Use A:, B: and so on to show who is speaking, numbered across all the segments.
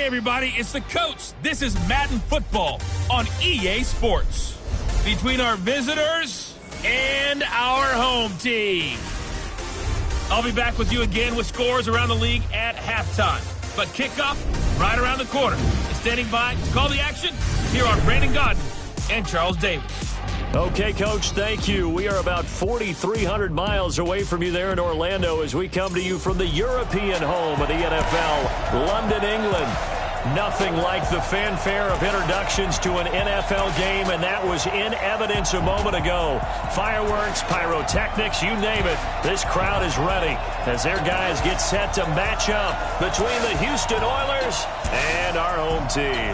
A: Hey everybody, it's the coach. This is Madden Football on EA Sports. Between our visitors and our home team. I'll be back with you again with scores around the league at halftime. But kickoff right around the corner. And standing by to call the action, here are Brandon Godden and Charles Davis.
B: Okay, Coach, thank you. We are about 4,300 miles away from you there in Orlando as we come to you from the European home of the NFL, London, England. Nothing like the fanfare of introductions to an NFL game, and that was in evidence a moment ago. Fireworks, pyrotechnics, you name it. This crowd is ready as their guys get set to match up between the Houston Oilers and our home team.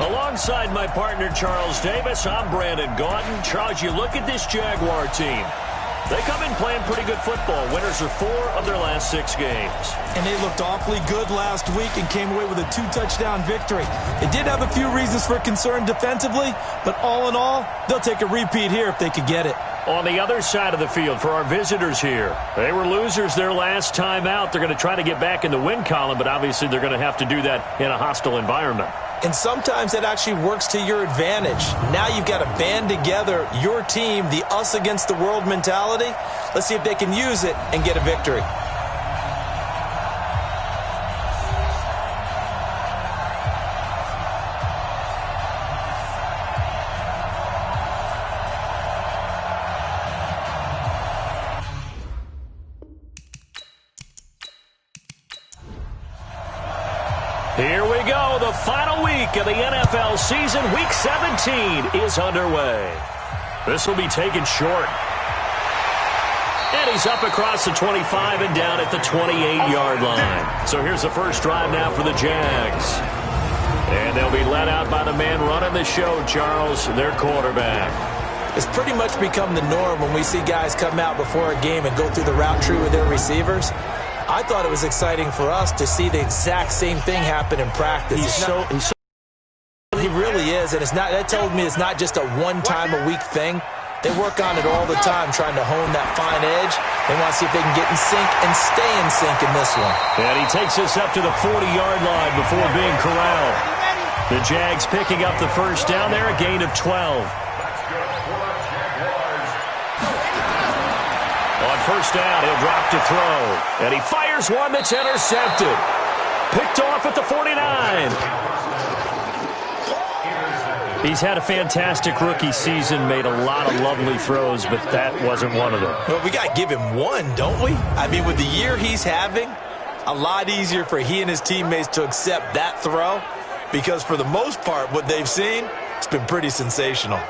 B: Alongside my partner, Charles Davis, I'm Brandon Gaudin. Charles, you look at this Jaguar team. They come in playing pretty good football. Winners are 4 of their last 6 games.
C: And they looked awfully good last week and came away with a 2-touchdown victory. They did have a few reasons for concern defensively, but all in all, they'll take a repeat here if they could get it.
B: On the other side of the field for our visitors here, they were losers their last time out. They're going to try to get back in the win column, but obviously they're going to have to do that in a hostile environment.
C: And sometimes that actually works to your advantage. Now you've got to band together your team, the us against the world mentality. Let's see if they can use it and get a victory.
B: Here we go. The final week of the NFL season. Week 17 is underway. This will be taken short. And he's up across the 25 and down at the 28-yard line. So here's the first drive now for the Jags. And they'll be led out by the man running the show, Charles, their quarterback.
C: It's pretty much become the norm when we see guys come out before a game and go through the route tree with their receivers. I thought it was exciting for us to see the exact same thing happen in practice. He really is, and it's not. That tells me it's not just a one-time-a-week thing. They work on it all the time, trying to hone that fine edge. They want to see if they can get in sync and stay in sync in this one.
B: And he takes us up to the 40-yard line before being corralled. The Jags picking up the first down there, a gain of 12. On first down, he'll drop to throw. And he fires one that's intercepted. Picked off at the 49. He's had a fantastic rookie season, made a lot of lovely throws, but that wasn't one of them.
C: Well, we got to give him one, don't we? I mean, with the year he's having, a lot easier for he and his teammates to accept that throw because for the most part, what they've seen, it's been pretty sensational.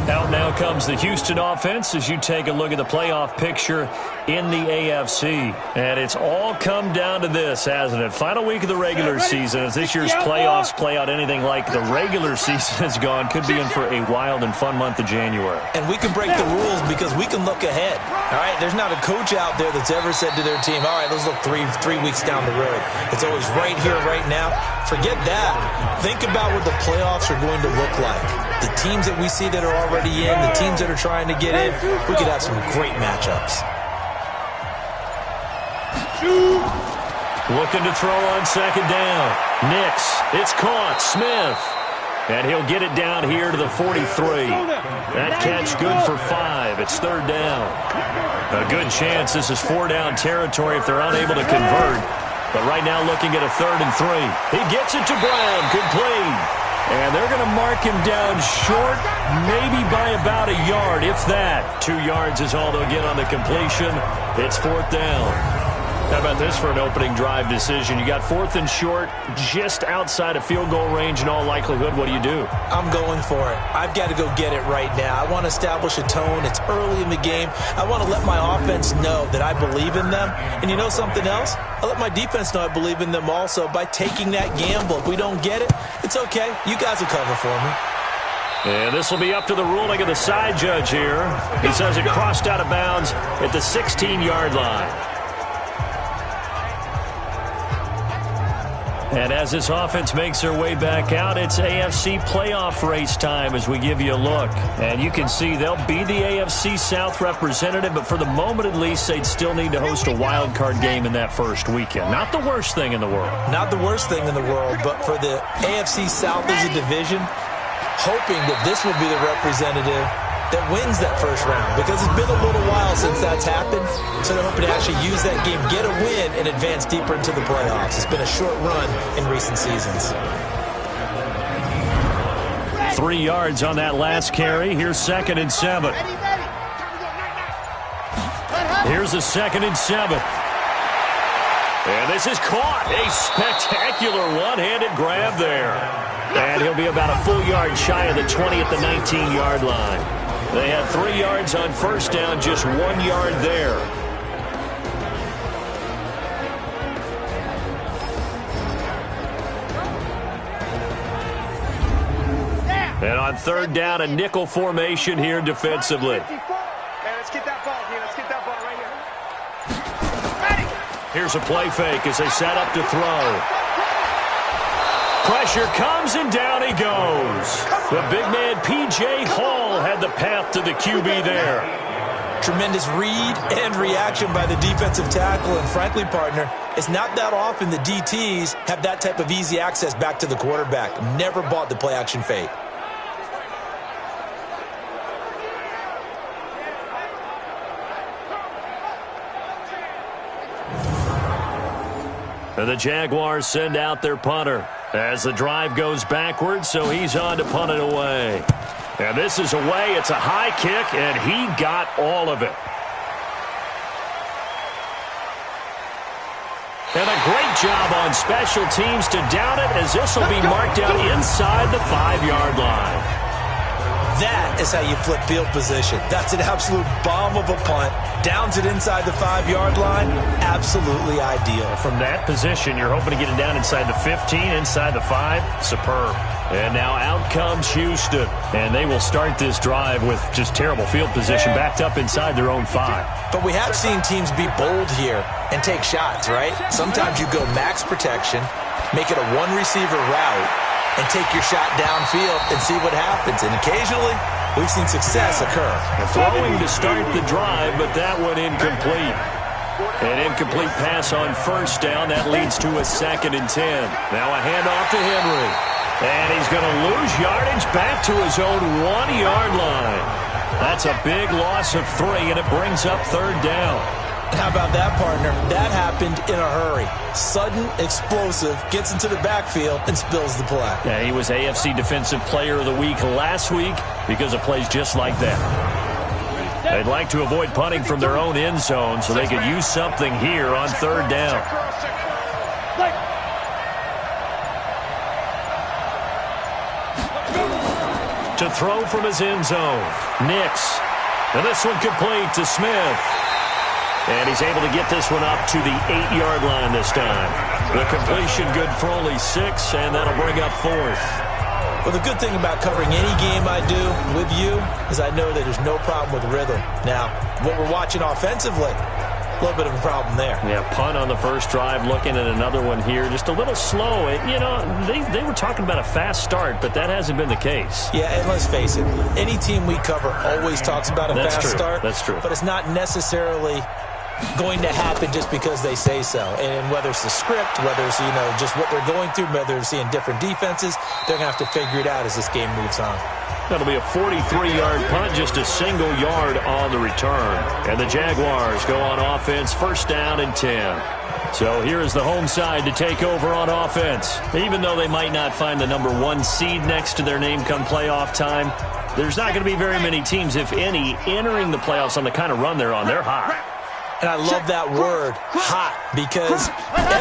B: Out now comes the Houston offense as you take a look at the playoff picture in the AFC. And it's all come down to this, hasn't it? Final week of the regular season. As this year's playoffs play out anything like the regular season has gone, could be in for a wild and fun month of January.
C: And we can break the rules because we can look ahead. All right, there's not a coach out there that's ever said to their team, all right, let's look three weeks down the road. It's always right here, right now. Forget that. Think about what the playoffs are going to look like. The teams that we see that are already in, the teams that are trying to get in, we could have some great matchups.
B: Looking to throw on second down. Nix, it's caught. Smith. And he'll get it down here to the 43. That catch good for 5. It's third down. A good chance this is 4-down territory if they're unable to convert. But right now looking at a 3rd and 3. He gets it to Brown. Complete. And they're going to mark him down short, maybe by about a yard, if that. 2 yards is all they'll get on the completion. It's 4th down. How about this for an opening drive decision? You got 4th and short, just outside of field goal range in all likelihood. What do?
C: I'm going for it. I've got to go get it right now. I want to establish a tone. It's early in the game. I want to let my offense know that I believe in them. And you know something else? I let my defense know I believe in them also by taking that gamble. If we don't get it, it's okay. You guys will cover for me.
B: And this will be up to the ruling of the side judge here. He says it crossed out of bounds at the 16-yard line. And as this offense makes their way back out, it's AFC playoff race time as we give you a look. And you can see they'll be the AFC South representative, but for the moment at least, they'd still need to host a wild card game in that first weekend. Not the worst thing in the world.
C: Not the worst thing in the world, but for the AFC South as a division, hoping that this will be the representative that wins that first round, because it's been a little while since that's happened, so they're hoping to actually use that game, get a win, and advance deeper into the playoffs. It's been a short run in recent seasons.
B: 3 yards on that last carry. Here's 2nd and 7. Here's a 2nd and 7. And this is caught. A spectacular one-handed grab there. And he'll be about a full yard shy of the 20 at the 19-yard line. They had 3 yards on first down, just 1 yard there. And on 3rd down, a nickel formation here defensively.
D: Let's get that ball here. Let's get that ball right here.
B: Here's a play fake as they set up to throw. Pressure comes, and down he goes. The big man, P.J. Hall, had the path to the QB there.
C: Tremendous read and reaction by the defensive tackle. And frankly, partner, it's not that often the DTs have that type of easy access back to the quarterback. Never bought the play-action fake.
B: And the Jaguars send out their punter as the drive goes backwards, so he's on to punt it away. And this is away. It's a high kick, and he got all of it. And a great job on special teams to down it, as this will be marked out inside the 5-yard line.
C: That is how you flip field position. That's an absolute bomb of a punt. Downs it inside the 5-yard line. Absolutely ideal.
B: From that position, you're hoping to get it down inside the 15, inside the 5. Superb. And now out comes Houston. And they will start this drive with just terrible field position, backed up inside their own 5.
C: But we have seen teams be bold here and take shots, right? Sometimes you go max protection, make it a one-receiver route, and take your shot downfield and see what happens. And occasionally, we've seen success occur.
B: Throwing to start the drive, but that one incomplete. An incomplete pass on first down. That leads to a 2nd and 10. Now a handoff to Henry. And he's going to lose yardage back to his own 1-yard line. That's a big loss of 3, and it brings up 3rd down.
C: How about that, partner? That happened in a hurry. Sudden, explosive, gets into the backfield, and spills the play.
B: Yeah, he was AFC Defensive Player of the Week last week because of plays just like that. They'd like to avoid punting from their own end zone, so they could use something here on 3rd down. To throw from his end zone, Nix. And this one complete to Smith. And he's able to get this one up to the 8-yard line this time. The completion good for only 6, and that'll bring up 4th.
C: Well, the good thing about covering any game I do with you is I know that there's no problem with rhythm. Now, what we're watching offensively, a little bit of a problem there.
B: Yeah, punt on the first drive, looking at another one here. Just a little slow. They were talking about a fast start, but that hasn't been the case.
C: Yeah, and let's face it, any team we cover always talks about a fast start.
B: That's true.
C: But it's not necessarily going to happen just because they say so. And whether it's the script, whether it's, just what they're going through, whether they're seeing different defenses, they're going to have to figure it out as this game moves on.
B: That'll be a 43-yard punt, just a single yard on the return. And the Jaguars go on offense, 1st down and 10. So here is the home side to take over on offense. Even though they might not find the number 1 seed next to their name come playoff time, there's not going to be very many teams, if any, entering the playoffs on the kind of run they're on. They're hot.
C: And I love that word, hot, because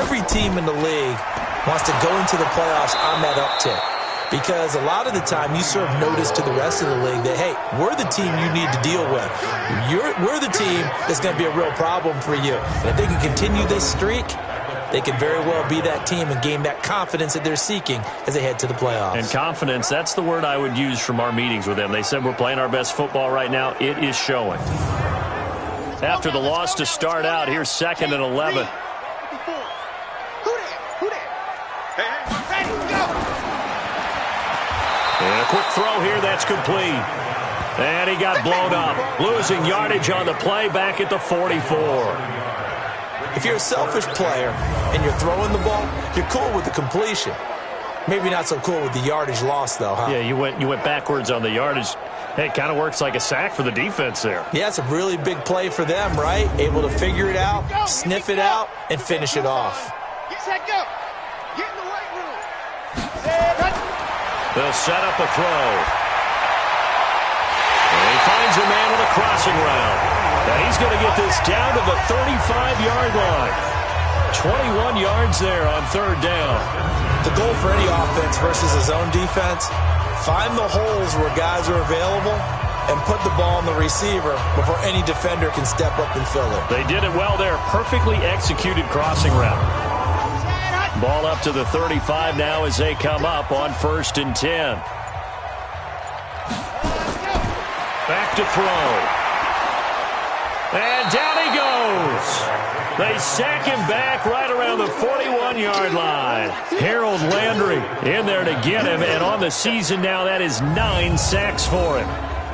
C: every team in the league wants to go into the playoffs on that uptick. Because a lot of the time you serve notice to the rest of the league that, hey, we're the team you need to deal with. We're the team that's going to be a real problem for you. And if they can continue this streak, they could very well be that team and gain that confidence that they're seeking as they head to the playoffs.
B: And confidence, that's the word I would use from our meetings with them. They said we're playing our best football right now. It is showing. After the loss to start out, here's 2nd and 11.
D: Hey,
B: quick throw here, that's complete. And he got blown up, losing yardage on the play back at the 44.
C: If you're a selfish player and you're throwing the ball, you're cool with the completion. Maybe not so cool with the yardage loss, though, huh?
B: Yeah, you went backwards on the yardage. Hey, it kind of works like a sack for the defense there.
C: Yeah, it's a really big play for them, right? Able to figure it out, sniff it out, and finish it off.
B: They'll set up a throw. And he finds a man with a crossing route. And he's going to get this down to the 35-yard line. 21 yards there on third down.
C: The goal for any offense versus his own defense, find the holes where guys are available and put the ball on the receiver before any defender can step up and fill it.
B: They did it well there. Perfectly executed crossing route. Ball up to the 35 now as they come up on 1st and 10. Back to throw. And down he goes. They sack him back right around the 41-yard line. Harold Landry in there to get him, and on the season now, that is 9 sacks for him.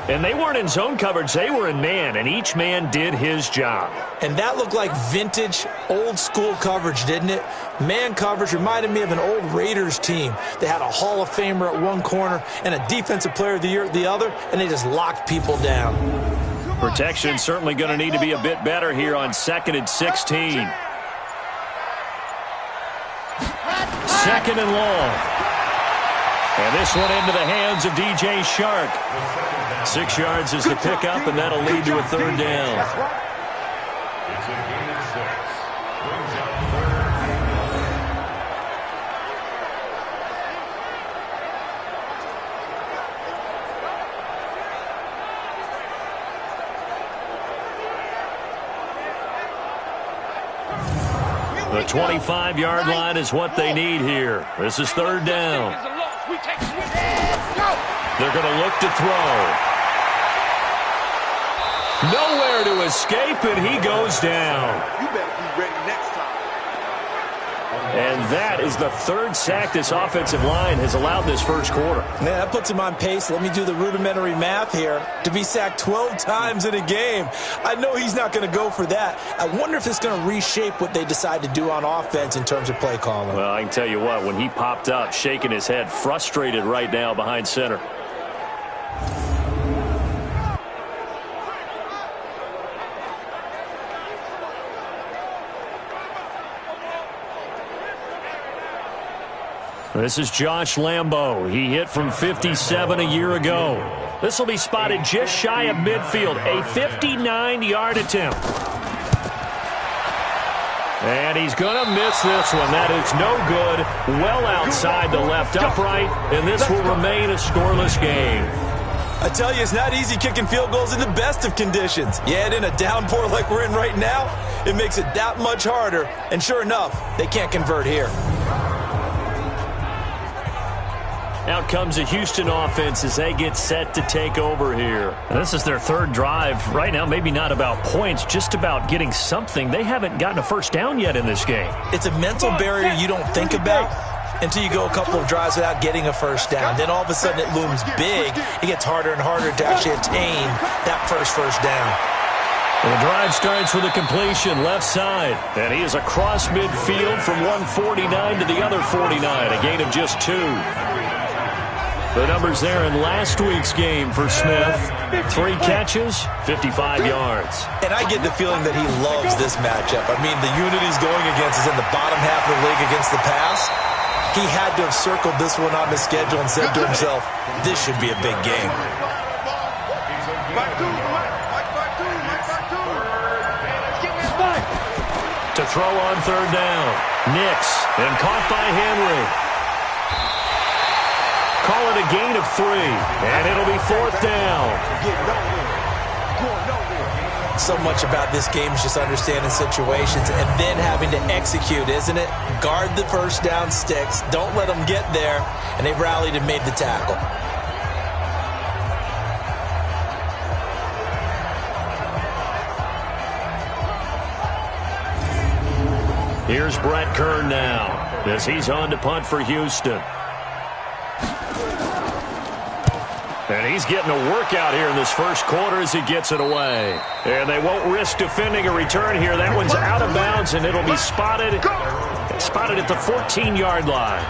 B: And they weren't in zone coverage, they were in man, and each man did his job.
C: And that looked like vintage, old-school coverage, didn't it? Man coverage reminded me of an old Raiders team. They had a Hall of Famer at one corner and a Defensive Player of the Year at the other, and they just locked people down.
B: Protection certainly going to need to be a bit better here on 2nd and 16. 2nd and long. And this one into the hands of DJ Shark. 6 yards is the pickup, and that'll lead to a third down. The 25-yard line is what they need here. This is third down. They're going to look to throw. Nowhere to escape, and he goes down.
D: You better be ready next time.
B: And that is the 3rd sack this offensive line has allowed this first quarter.
C: Man, that puts him on pace. Let me do the rudimentary math here. To be sacked 12 times in a game, I know he's not going to go for that. I wonder if it's going to reshape what they decide to do on offense in terms of play calling.
B: Well, I can tell you what, when he popped up, shaking his head, frustrated right now behind center. This is Josh Lambo. He hit from 57 a year ago. This will be spotted just shy of midfield. A 59-yard attempt. And he's going to miss this one. That is no good. Well outside the left upright. And this will remain a scoreless game.
C: I tell you, it's not easy kicking field goals in the best of conditions. Yet in a downpour like we're in right now, it makes it that much harder. And sure enough, they can't convert here.
B: Out comes the Houston offense as they get set to take over here. And this is their 3rd drive. Right now, maybe not about points, just about getting something. They haven't gotten a first down yet in this game.
C: It's a mental barrier you don't think about until you go a couple of drives without getting a first down. Then all of a sudden it looms big. It gets harder and harder to actually attain that first down.
B: Well, the drive starts with a completion left side. And he is across midfield from 149 to the other 49. A gain of just 2. The numbers there in last week's game for Smith. 3 catches, 55 yards.
C: And I get the feeling that he loves this matchup. I mean, the unit he's going against is in the bottom half of the league against the pass. He had to have circled this one on his schedule and said to himself, this should be a big game.
B: To throw on third down. Nix, and caught by Henry. Call it a gain of 3, and it'll be 4th down.
C: So much about this game is just understanding situations and then having to execute, isn't it? Guard the first down sticks. Don't let them get there. And they rallied and made the tackle.
B: Here's Brett Kern now as he's on to punt for Houston. And he's getting a workout here in this first quarter as he gets it away. And they won't risk defending a return here. That one's out of bounds, and it'll be spotted at the 14-yard line.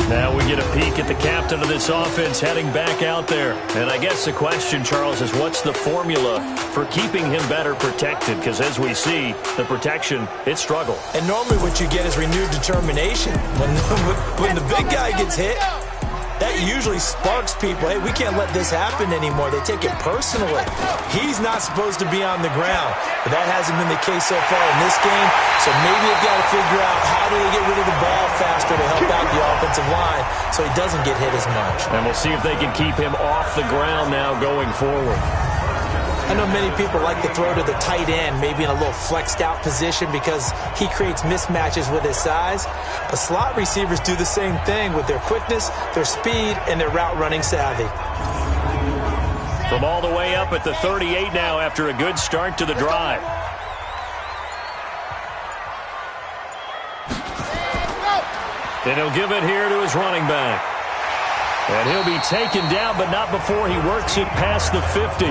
B: Now we get a peek at the captain of this offense heading back out there. And I guess the question, Charles, is what's the formula for keeping him better protected? Because as we see, the protection, it struggled.
C: And normally what you get is renewed determination. When the big guy gets hit, that usually sparks people. Hey, we can't let this happen anymore. They take it personally. He's not supposed to be on the ground. But that hasn't been the case so far in this game. So maybe they've got to figure out how do they get rid of the ball faster to help out the offensive line so he doesn't get hit as much.
B: And we'll see if they can keep him off the ground now going forward.
C: I know many people like to throw to the tight end, maybe in a little flexed out position because he creates mismatches with his size. But slot receivers do the same thing with their quickness, their speed, and their route running savvy.
B: From all the way up at the 38 now after a good start to the drive. And he'll give it here to his running back. And he'll be taken down, but not before he works it past the 50.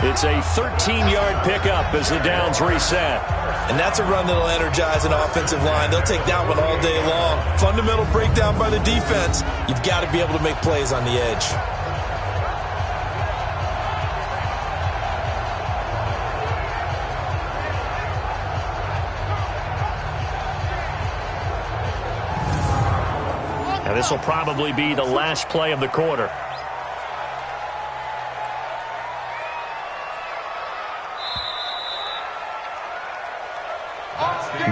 B: It's a 13-yard pickup as the downs reset.
C: And that's a run that'll energize an offensive line. They'll take that one all day long. Fundamental breakdown by the defense. You've got to be able to make plays on the edge.
B: Now this will probably be the last play of the quarter.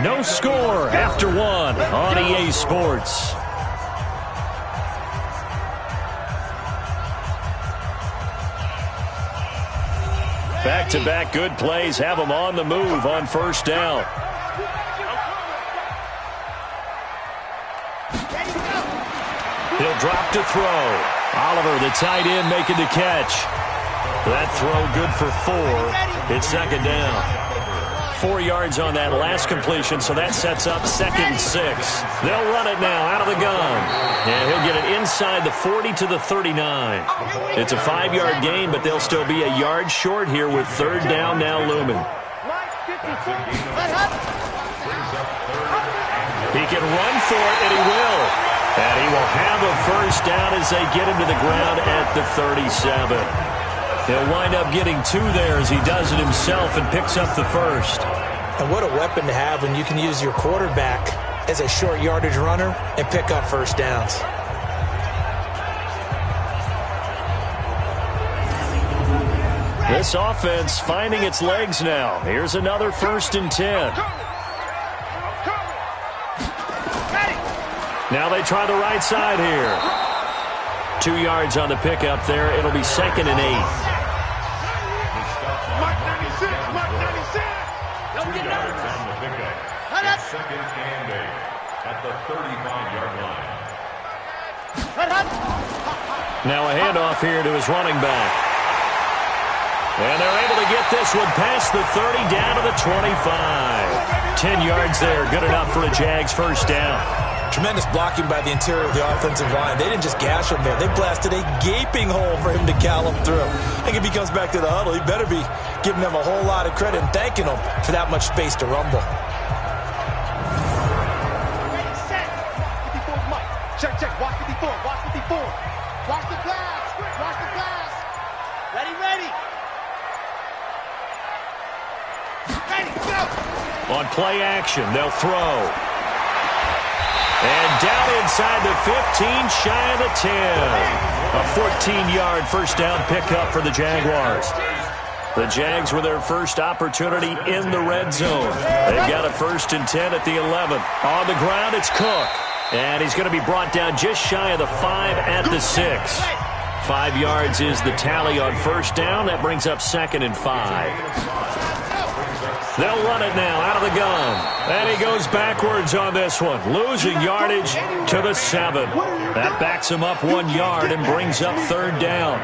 B: No score after one on EA Sports. Back-to-back good plays have them on the move on first down. He'll drop to throw. Oliver, the tight end, making the catch. That throw good for 4. It's second down. 4 yards on that last completion, so that sets up 2nd and 6. They'll run it now out of the gun. And he'll get it inside the 40 to the 39. It's a 5-yard gain, but they'll still be a yard short here with third down now looming. He can run for it, and he will. And he will have a first down as they get him to the ground at the 37. He'll wind up getting 2 there as he does it himself and picks up the first.
C: And what a weapon to have when you can use your quarterback as a short yardage runner and pick up first downs.
B: This offense finding its legs now. Here's another 1st and 10. Now they try the right side here. 2 yards on the pickup there. It'll be 2nd and 8.
E: Second and 8 at the 35-yard line.
B: Now a handoff here to his running back. And they're able to get this one past the 30 down to the 25. 10 yards there, good enough for a Jags first down.
C: Tremendous blocking by the interior of the offensive line. They didn't just gash him there. They blasted a gaping hole for him to gallop through. I think if he comes back to the huddle, he better be giving them a whole lot of credit and thanking them for that much space to rumble.
D: Check, check. Watch 54. Watch 54. Watch the glass. Watch the glass. Ready, ready. Ready, go.
B: On play action, they'll throw. And down inside the 15, shy of the 10. A 14-yard first down pickup for the Jaguars. The Jags with their first opportunity in the red zone. They've got a 1st and 10 at the 11. On the ground, it's Cook. And he's going to be brought down just shy of the 5 at the 6. 5 yards is the tally on first down. That brings up 2nd and 5. They'll run it now out of the gun. And he goes backwards on this one, losing yardage to the 7. That backs him up 1 yard and brings up third down.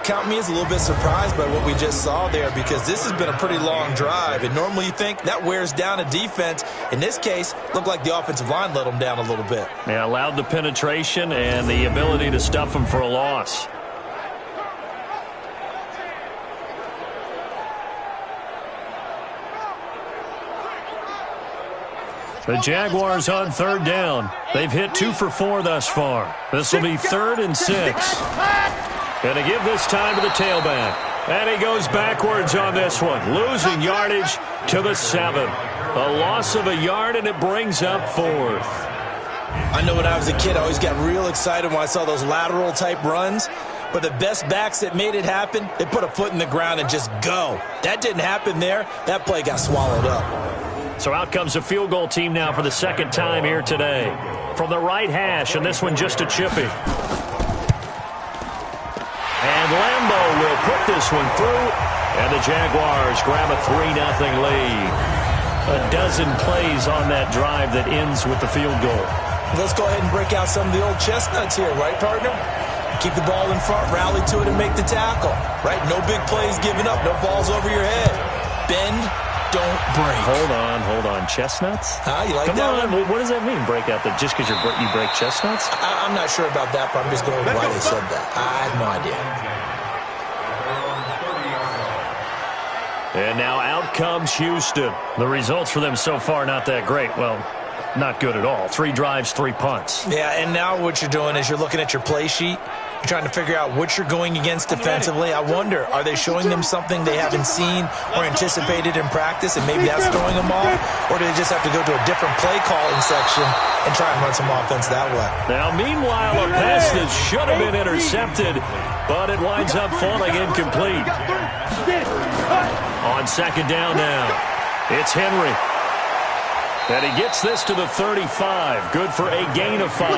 C: Count me as a little bit surprised by what we just saw there because this has been a pretty long drive. And normally you think that wears down a defense. In this case, looked like the offensive line let them down a little bit.
B: Yeah, allowed the penetration and the ability to stuff them for a loss. The Jaguars on third down. They've hit 2 for 4 thus far. This will be 3rd and 6. And to give this time to the tailback. And he goes backwards on this one, losing yardage to the 7. A loss of a yard, and it brings up 4th.
C: I know when I was a kid, I always got real excited when I saw those lateral-type runs. But the best backs that made it happen, they put a foot in the ground and just go. That didn't happen there. That play got swallowed up.
B: So out comes the field goal team now for the 2nd time here today. From the right hash, and this one just a chippy. And Lambo will put this one through, and the Jaguars grab a 3-0 lead. A dozen plays on that drive that ends with the field goal.
C: Let's go ahead and break out some of the old chestnuts here, right, partner? Keep the ball in front, rally to it, and make the tackle, right? No big plays given up, no balls over your head. Bend, don't break.
B: Hold on. Chestnuts?
C: You like
B: Come
C: that
B: on.
C: one?
B: What does that mean, break out? Just because you break chestnuts?
C: I'm not sure about that, but I'm just going with why they said that. I have no idea.
B: And now out comes Houston. The results for them so far not that great. Well, not good at all. 3 drives, 3 punts.
C: Yeah, and now what you're doing is you're looking at your play sheet. You're trying to figure out what you're going against defensively. I wonder, are they showing them something they haven't seen or anticipated in practice, and maybe that's throwing them off? Or do they just have to go to a different play calling section and try and run some offense that way?
B: Now, meanwhile, a pass that should have been intercepted, but it winds up falling incomplete. On 2nd down now, it's Henry. And he gets this to the 35. Good for a gain of 5.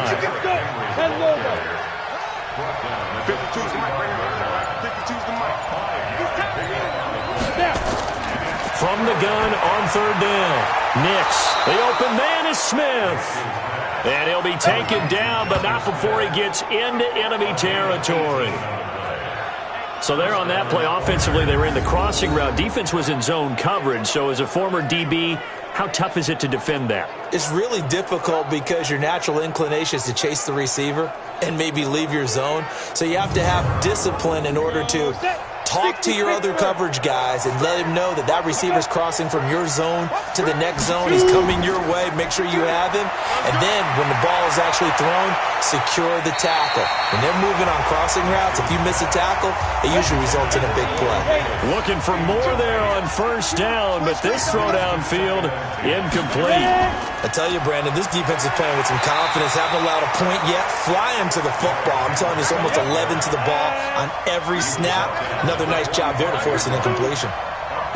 B: From the gun on 3rd down, Nix. The open man is Smith. And he'll be taken down, but not before he gets into enemy territory. So there on that play, offensively, they were in the crossing route. Defense was in zone coverage. So as a former DB, how tough is it to defend that?
C: It's really difficult because your natural inclination is to chase the receiver and maybe leave your zone. So you have to have discipline in order to talk to your other coverage guys and let him know that that receiver's crossing from your zone to the next zone. He's coming your way. Make sure you have him. And then when the ball is actually thrown, secure the tackle. When they're moving on crossing routes, if you miss a tackle, it usually results in a big play.
B: Looking for more there on 1st down, but this throw downfield incomplete.
C: I tell you, Brandon, this defense is playing with some confidence. Haven't allowed a point yet. Flying to the football. I'm telling you, it's almost 11 to the ball on every snap. Another nice job there to force an incompletion.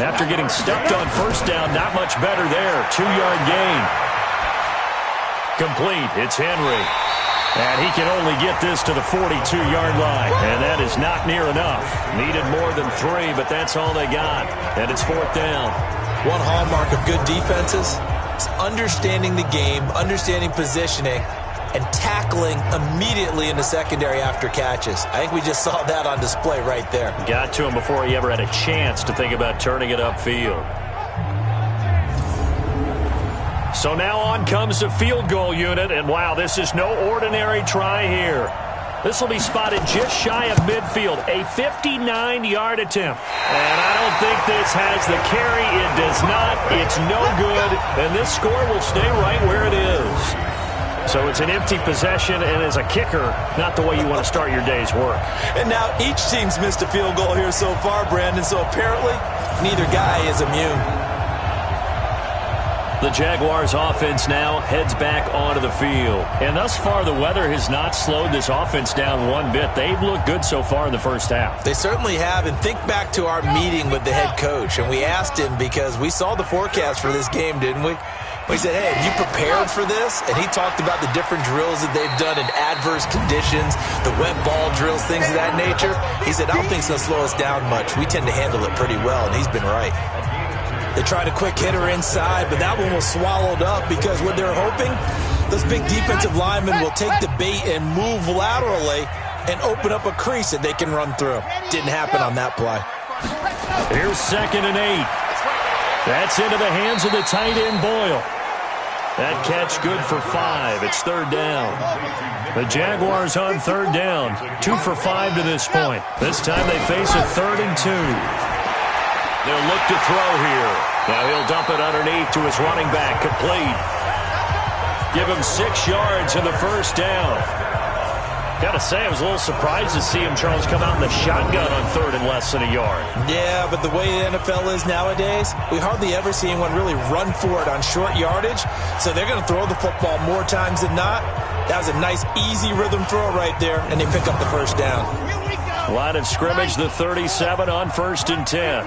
B: After getting stuffed on 1st down, not much better there. 2-yard gain. Complete. It's Henry. And he can only get this to the 42-yard line. And that is not near enough. Needed more than 3, but that's all they got. And it's 4th down.
C: One hallmark of good defenses is understanding the game, understanding positioning, and tackling immediately in the secondary after catches. I think we just saw that on display right there.
B: Got to him before he ever had a chance to think about turning it upfield. So now on comes the field goal unit, and wow, this is no ordinary try here. This will be spotted just shy of midfield, a 59-yard attempt. And I don't think this has the carry. It does not. It's no good, and this score will stay right where it is. So it's an empty possession, and as a kicker, not the way you want to start your day's work.
C: And now each team's missed a field goal here so far, Brandon, so apparently neither guy is immune.
B: The Jaguars offense now heads back onto the field. And thus far, the weather has not slowed this offense down one bit. They've looked good so far in the 1st half.
C: They certainly have. And think back to our meeting with the head coach. And we asked him because we saw the forecast for this game, didn't we? We said, hey, have you prepared for this? And he talked about the different drills that they've done in adverse conditions, the wet ball drills, things of that nature. He said, I don't think it's going to slow us down much. We tend to handle it pretty well, and he's been right. They tried a quick hitter inside, but that one was swallowed up because what they're hoping, those big defensive linemen will take the bait and move laterally and open up a crease that they can run through. Didn't happen on that play.
B: Here's 2nd and 8. That's into the hands of the tight end, Boyle. That catch good for 5. It's 3rd down. The Jaguars on 3rd down. 2 for 5 to this point. This time they face a 3rd and 2. They'll look to throw here. Now he'll dump it underneath to his running back. Complete. Give him 6 yards in the first down. Got to say, I was a little surprised to see him, Charles, come out in the shotgun on 3rd and less than a yard.
C: Yeah, but the way the NFL is nowadays, we hardly ever see anyone really run for it on short yardage. So they're going to throw the football more times than not. That was a nice, easy rhythm throw right there, and they pick up the first down.
B: Line of scrimmage, the 37 on 1st and 10.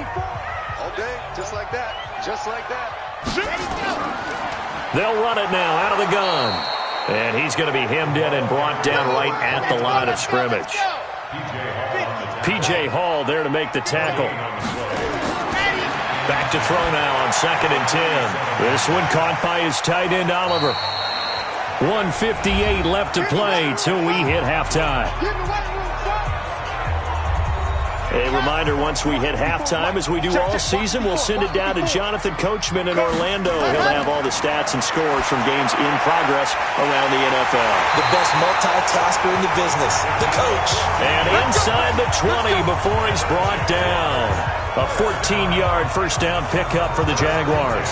D: All day, just like that. Just like that.
B: They'll run it now out of the gun. And he's going to be hemmed in and brought down right at the line of scrimmage. P.J. Hall there to make the tackle. Back to throw now on 2nd and 10. This one caught by his tight end, Oliver. 1:58 left to play till we hit halftime. A reminder, once we hit halftime, as we do all season, we'll send it down to Jonathan Coachman in Orlando. He'll have all the stats and scores from games in progress around the NFL.
C: The best multitasker in the business, the coach.
B: And inside the 20 before he's brought down. A 14-yard first down pickup for the Jaguars.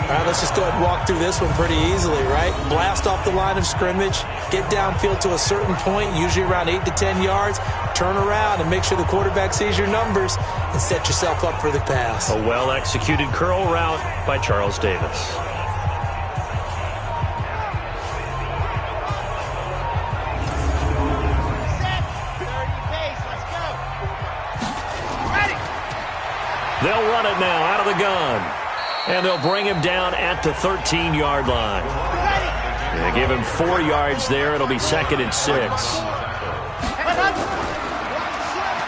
C: All right, let's just go ahead and walk through this one pretty easily, right? Blast off the line of scrimmage, get downfield to a certain point, usually around 8 to 10 yards, turn around and make sure the quarterback sees your numbers and set yourself up for the pass.
B: A well-executed curl route by Charles Davis. They'll run it now out of the gun. And they'll bring him down at the 13-yard line. They give him 4 yards there. It'll be 2nd and 6.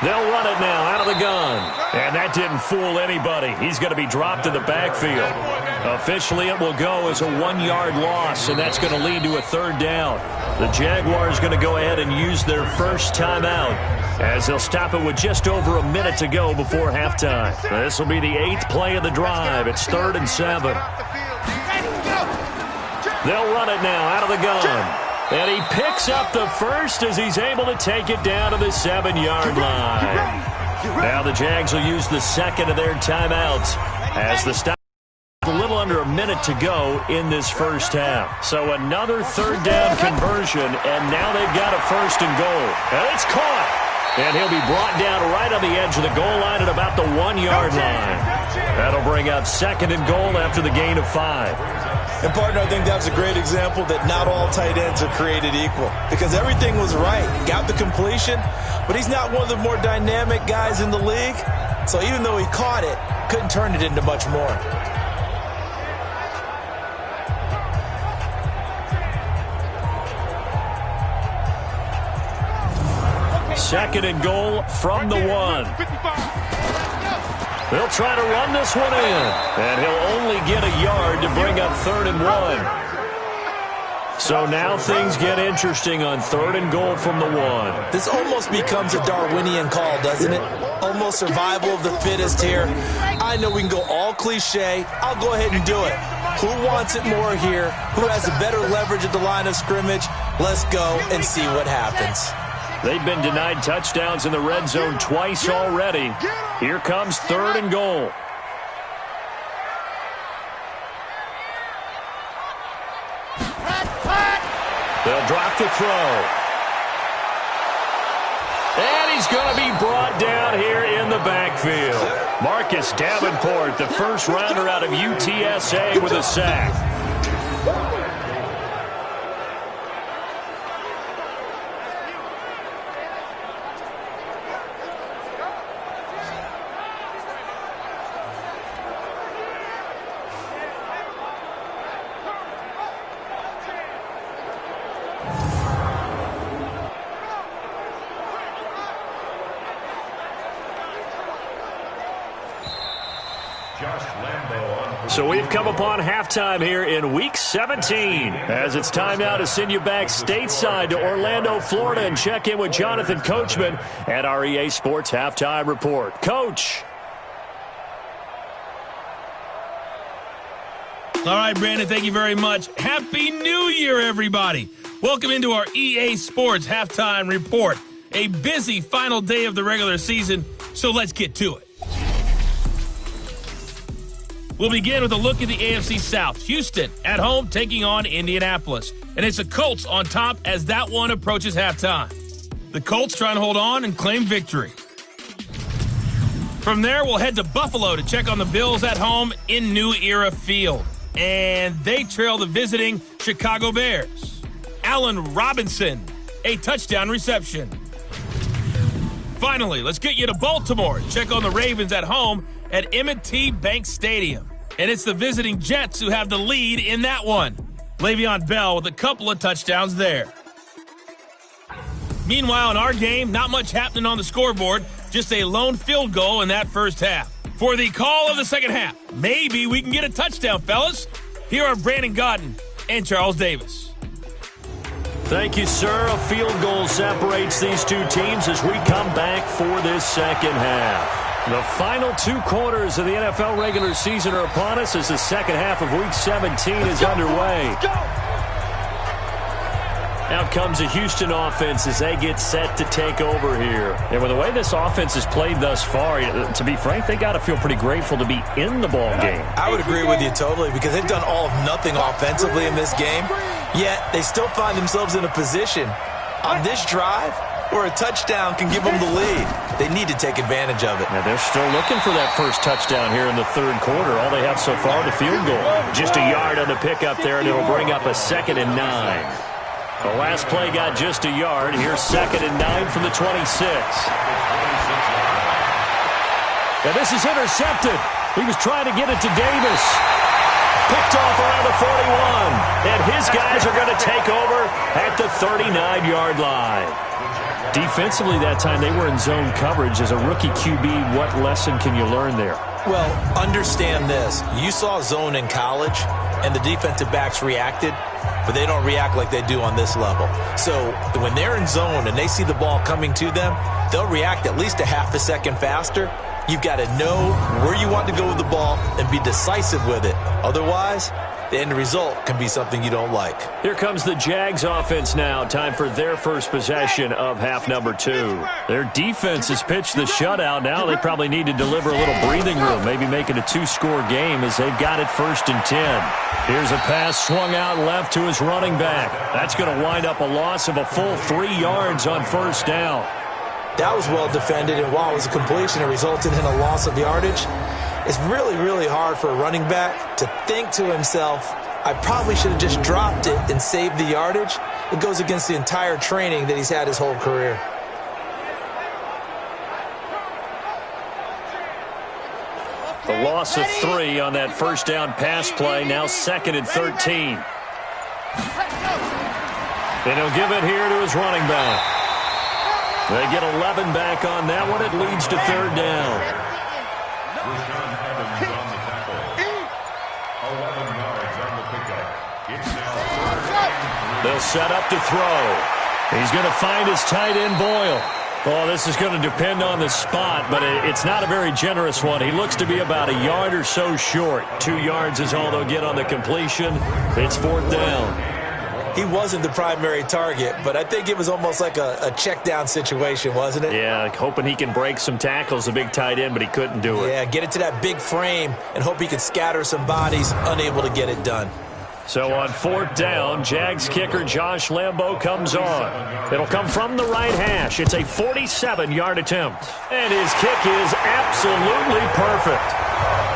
B: They'll run it now out of the gun. And that didn't fool anybody. He's going to be dropped in the backfield. Officially, it will go as a 1-yard loss, and that's going to lead to a 3rd down. The Jaguars going to go ahead and use their first timeout, as they'll stop it with just over a minute to go before halftime. This will be the 8th play of the drive. It's 3rd and 7. They'll run it now out of the gun. And he picks up the first as he's able to take it down to the 7-yard line. Now the Jags will use the 2nd of their timeouts as the stop. A little under a minute to go in this first half. So another 3rd down conversion, and now they've got a 1st and goal. And it's caught. And he'll be brought down right on the edge of the goal line at about the 1-yard line. That'll bring up 2nd and goal after the gain of 5.
C: And, partner, I think that was a great example that not all tight ends are created equal, because everything was right. Got the completion, but he's not one of the more dynamic guys in the league. So even though he caught it, couldn't turn it into much more.
B: Second and goal from the 1. They'll try to run this one in, and he'll only get a yard to bring up 3rd and 1. So now things get interesting on 3rd and goal from the 1.
C: This almost becomes a Darwinian call, doesn't it? Almost survival of the fittest here. I know we can go all cliche. I'll go ahead and do it. Who wants it more here? Who has a better leverage at the line of scrimmage? Let's go and see what happens.
B: They've been denied touchdowns in the red zone twice already. Here comes 3rd and goal. They'll drop the throw. And he's going to be brought down here in the backfield. Marcus Davenport, the first rounder out of UTSA, with a sack. So we've come upon halftime here in Week 17, as it's time now to send you back stateside to Orlando, Florida, and check in with Jonathan Coachman at our EA Sports Halftime Report. Coach.
A: All right, Brandon, thank you very much. Happy New Year, everybody. Welcome into our EA Sports Halftime Report. A busy final day of the regular season, so let's get to it. We'll begin with a look at the AFC South. Houston at home taking on Indianapolis. And it's the Colts on top as that one approaches halftime. The Colts trying to hold on and claim victory. From there, we'll head to Buffalo to check on the Bills at home in New Era Field. And they trail the visiting Chicago Bears. Allen Robinson, a touchdown reception. Finally, let's get you to Baltimore. Check on the Ravens at home at M&T Bank Stadium. And it's the visiting Jets who have the lead in that one. Le'Veon Bell with a couple of touchdowns there. Meanwhile, in our game, not much happening on the scoreboard. Just a lone field goal in that first half. For the call of the second half, maybe we can get a touchdown, fellas. Here are Brandon Godden and Charles Davis.
B: Thank you, sir. A field goal separates these two teams as we come back for this second half. The final 2 quarters of the NFL regular season are upon us as the second half of Week 17 is underway. Out comes the Houston offense as they get set to take over here. And with the way this offense has played thus far, to be frank, they got to feel pretty grateful to be in the ball game.
C: I would agree with you totally because they've done all of nothing offensively in this game, yet they still find themselves in a position on this drive where a touchdown can give them the lead. They need to take advantage of it.
B: Now they're still looking for that first touchdown here in the third quarter. All they have so far, the field goal. Just a yard on the pickup there, and it'll bring up a 2nd and 9. The last play got just a yard. Here's 2nd and 9 from the 26. Now this is intercepted. He was trying to get it to Davis. Picked off around the 41. And his guys are going to take over at the 39-yard line. Defensively that time, they were in zone coverage. As a rookie QB, what lesson can you learn there?
C: Well, understand this. You saw zone in college, and the defensive backs reacted, but they don't react like they do on this level. So when they're in zone and they see the ball coming to them, they'll react at least a half a second faster. You've got to know where you want to go with the ball and be decisive with it. Otherwise, the end result can be something you don't like.
B: Here comes the Jags offense now. Time for their first possession of half number 2. Their defense has pitched the shutout. Now they probably need to deliver a little breathing room, maybe make it a 2-score game as they've got it 1st and 10. Here's a pass swung out left to his running back. That's going to wind up a loss of a full 3 yards on 1st down.
C: That was well defended, and while it was a completion, it resulted in a loss of yardage. It's really, really hard for a running back to think to himself, I probably should have just dropped it and saved the yardage. It goes against the entire training that he's had his whole career.
B: The loss of 3 on that 1st down pass play, now 2nd and 13. And he'll give it here to his running back. They get 11 back on that one. It leads to 3rd down. They'll set up to throw. He's going to find his tight end, Boyle. Oh, this is going to depend on the spot, but it's not a very generous one. He looks to be about a yard or so short. 2 yards is all they'll get on the completion. It's 4th down.
C: He wasn't the primary target, but I think it was almost like a check down situation, wasn't it?
B: Yeah, hoping he can break some tackles, a big tight end, but he couldn't do it.
C: Yeah, get it to that big frame and hope he can scatter some bodies, unable to get it done.
B: So on 4th down, Jags kicker Josh Lambo comes on. It'll come from the right hash. It's a 47-yard attempt. And his kick is absolutely perfect.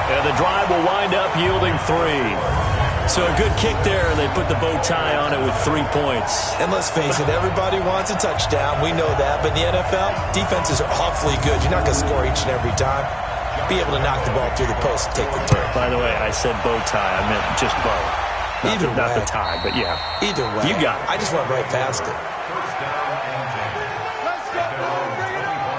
B: And the drive will wind up yielding 3. So a good kick there, and they put the bow tie on it with 3 points.
C: And let's face it, everybody wants a touchdown. We know that. But in the NFL, defenses are awfully good. You're not going to score each and every time. Be able to knock the ball through the post and take the turn.
B: By the way, I said bow tie. I meant just bow. Not the tie, but yeah.
C: Either way.
B: You got it.
C: I just went right past it.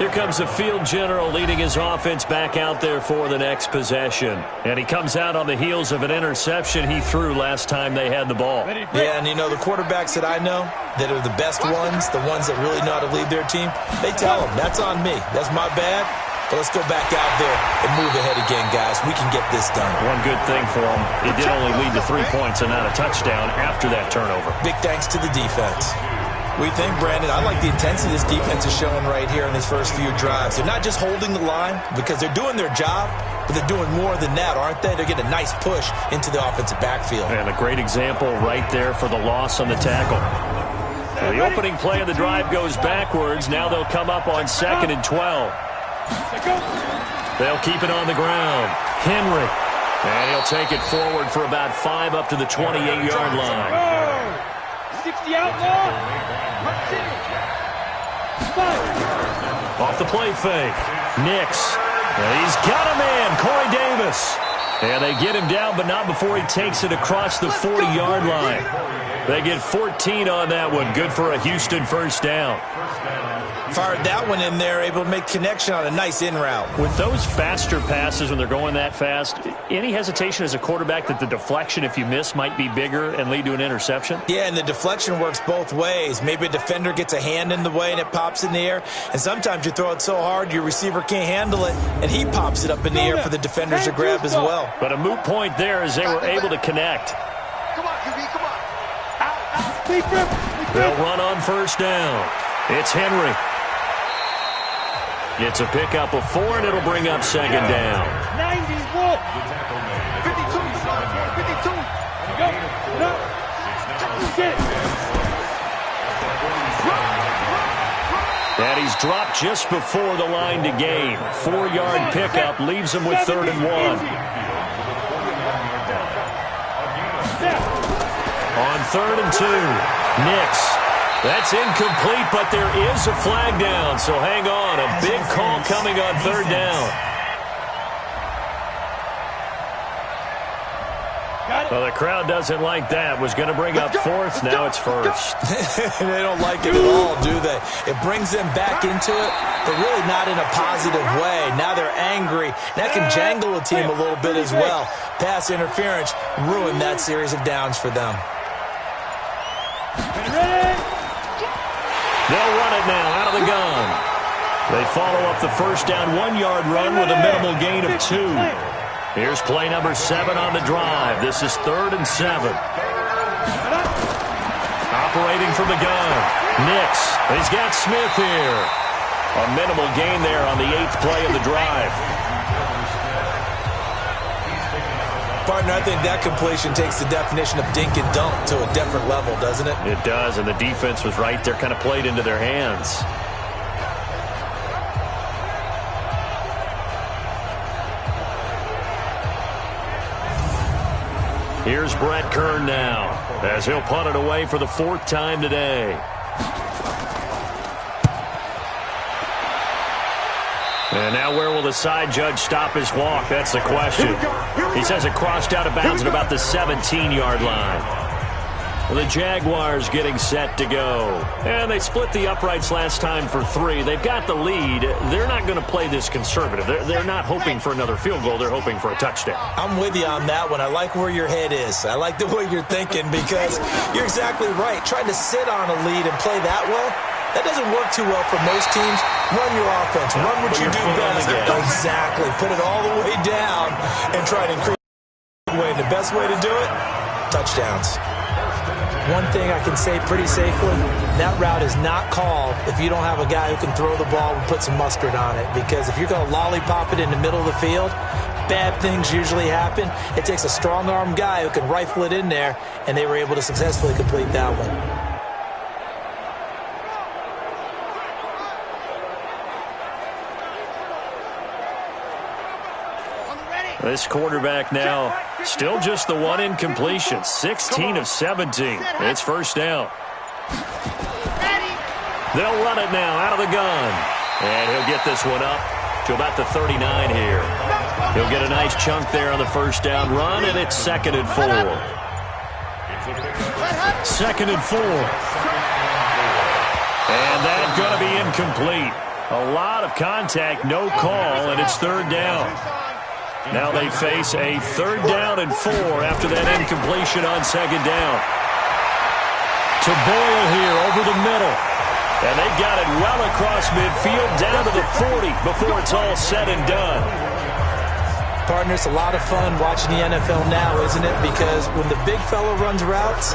B: Here comes the field general leading his offense back out there for the next possession. And he comes out on the heels of an interception he threw last time they had the ball.
C: Yeah, and you know, the quarterbacks that I know that are the best ones, the ones that really know how to lead their team, they tell them, that's on me. That's my bad. But let's go back out there and move ahead again, guys. We can get this done.
B: One good thing for him, it did only lead to 3 points and not a touchdown after that turnover.
C: Big thanks to the defense. We think, Brandon, I like the intensity this defense is showing right here in these first few drives. They're not just holding the line because they're doing their job, but they're doing more than that, aren't they? They're getting a nice push into the offensive backfield.
B: And a great example right there for the loss on the tackle. So the opening play of the drive goes backwards. Now they'll come up on 2nd and 12. They'll keep it on the ground. Henry. And he'll take it forward for about 5 up to the 28-yard line.
D: 60 outlaw.
B: Off the play fake. Nix. And he's got a man, Corey Davis. And they get him down, but not before he takes it across the 40-yard line. They get 14 on that one. Good for a Houston first down.
C: Fired that one in there, able to make connection on a nice in route.
B: With those faster passes when they're going that fast, any hesitation as a quarterback that the deflection, if you miss, might be bigger and lead to an interception?
C: Yeah, and the deflection works both ways. Maybe a defender gets a hand in the way and it pops in the air. And sometimes you throw it so hard your receiver can't handle it, and he pops it up in the air for the defenders to grab as well.
B: But a moot point there as they were able to connect.
D: Come on, QB, come on.
B: They'll run on first down. It's Henry. It's a pickup of 4, and it'll bring up 2nd down.
D: 91. 52. 52. Go.
B: And he's dropped just before the line to gain. 4-yard pickup leaves him with 3rd and 1. On 3rd and 2, Nix. That's incomplete, but there is a flag down, so hang on. A big call coming on 3rd down. Well, the crowd doesn't like that. Was going to bring up 4th, now it's 1st.
C: They don't like it at all, do they? It brings them back into it, but really not in a positive way. Now they're angry. That can jangle a team a little bit as well. Pass interference ruined that series of downs for them.
B: They'll run it now out of the gun. They follow up the first down 1-yard run with a minimal gain of 2. Here's play number 7 on the drive. This is 3rd and 7. Operating from the gun. Nix. He's got Smith here. A minimal gain there on the 8th play of the drive.
C: Partner, I think that completion takes the definition of dink and dunk to a different level, doesn't it?
B: It does, and the defense was right there, kind of played into their hands. Here's Brett Kern now, as he'll punt it away for the 4th time today. And now where will the side judge stop his walk? That's the question. He says it crossed out of bounds at about the 17-yard line. Well, the Jaguars getting set to go. And they split the uprights last time for 3. They've got the lead. They're not going to play this conservative. They're not hoping for another field goal. They're hoping for a touchdown.
C: I'm with you on that one. I like where your head is. I like the way you're thinking because you're exactly right. Trying to sit on a lead and play that well, that doesn't work too well for most teams. Run your offense. Run what you do best. Exactly. Put it all the way down and try to increase the way. The best way to do it, touchdowns. One thing I can say pretty safely, that route is not called if you don't have a guy who can throw the ball and put some mustard on it. Because if you're going to lollipop it in the middle of the field, bad things usually happen. It takes a strong-arm guy who can rifle it in there, and they were able to successfully complete that one.
B: This quarterback now still just the one incompletion. 16 of 17. It's first down. They'll run it now out of the gun. And he'll get this one up to about the 39 here. He'll get a nice chunk there on the first down run, and it's 2nd and 4. 2nd and 4. And that's going to be incomplete. A lot of contact, no call, and it's 3rd down. Now they face a 3rd down and 4 after that incompletion on 2nd down. To Boyle here over the middle. And they got it well across midfield down to the 40 before it's all said and done.
C: Partner, it's a lot of fun watching the NFL now, isn't it? Because when the big fella runs routes,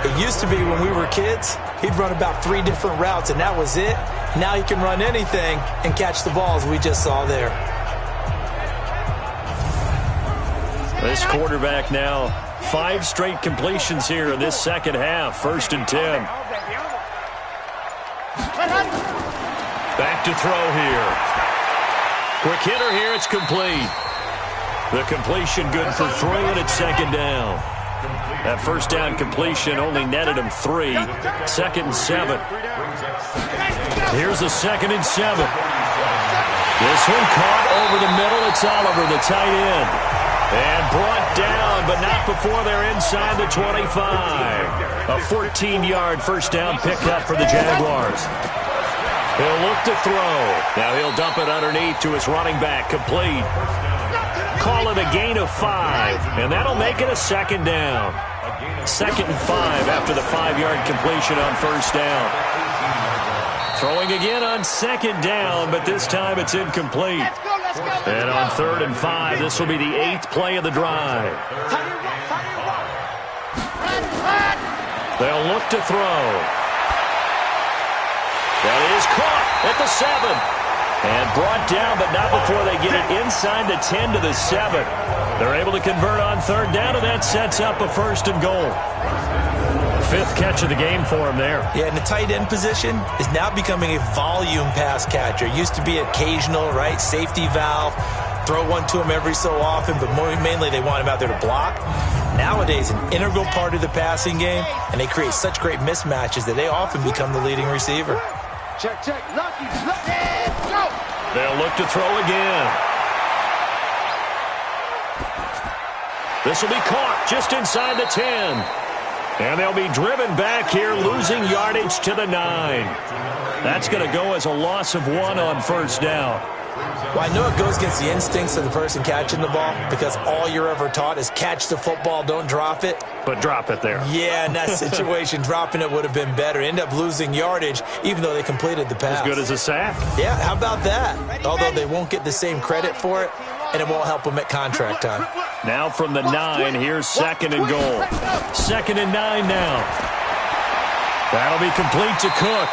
C: it used to be when we were kids, he'd run about 3 different routes, and that was it. Now he can run anything and catch the balls we just saw there.
B: This quarterback now, 5 straight completions here in this second half. 1st and 10. Back to throw here. Quick hitter here. It's complete. The completion good for 3, and it's 2nd down. That 1st down completion only netted him 3. 2nd and 7. Here's the 2nd and 7. This one caught over the middle. It's Oliver, the tight end. And brought down, but not before they're inside the 25. A 14-yard 1st down pickup for the Jaguars. He'll look to throw. Now he'll dump it underneath to his running back. Complete. Call it a gain of 5, and that'll make it a 2nd down. 2nd and 5 after the 5-yard completion on 1st down. Throwing again on 2nd down, but this time it's incomplete. And on 3rd and 5, this will be the 8th play of the drive. They'll look to throw. That is caught at the 7. And brought down, but not before they get it inside the 10 to the 7. They're able to convert on 3rd down, and that sets up a 1st and goal. 5th catch of the game for him there.
C: Yeah, and the tight end position is now becoming a volume pass catcher. Used to be occasional, right? Safety valve. Throw one to him every so often, but mainly they want him out there to block. Nowadays, an integral part of the passing game, and they create such great mismatches that they often become the leading receiver.
D: Check, check. Lucky, go!
B: They'll look to throw again. This will be caught just inside the 10. And they'll be driven back here, losing yardage to the 9. That's going to go as a loss of 1 on 1st down.
C: Well, I know it goes against the instincts of the person catching the ball because all you're ever taught is catch the football, don't drop it.
B: But drop it there.
C: Yeah, in that situation, dropping it would have been better. End up losing yardage, even though they completed the pass.
B: As good as a sack.
C: Yeah, how about that? Although they won't get the same credit for it, and it won't help them at contract time.
B: Now from the 9, here's 2nd and goal. 2nd and 9 now. That'll be complete to Cook.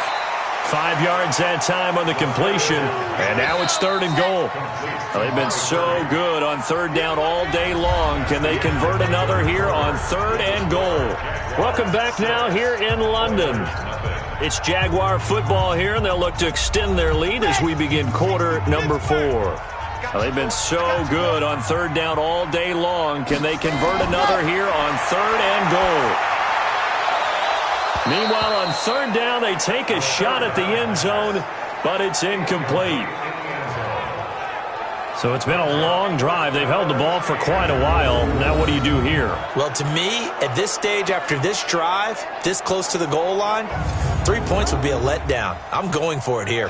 B: 5 yards that time on the completion, and now it's 3rd and goal. They've been so good on 3rd down all day long. Can they convert another here on 3rd and goal? Welcome back now here in London. It's Jaguar football here, and they'll look to extend their lead as we begin quarter number 4. They've been so good on 3rd down all day long. Can they convert another here on 3rd and goal? Meanwhile, on 3rd down, they take a shot at the end zone, but it's incomplete. So it's been a long drive. They've held the ball for quite a while. Now what do you do here?
C: Well, to me, at this stage, after this drive, this close to the goal line, 3 points would be a letdown. I'm going for it here.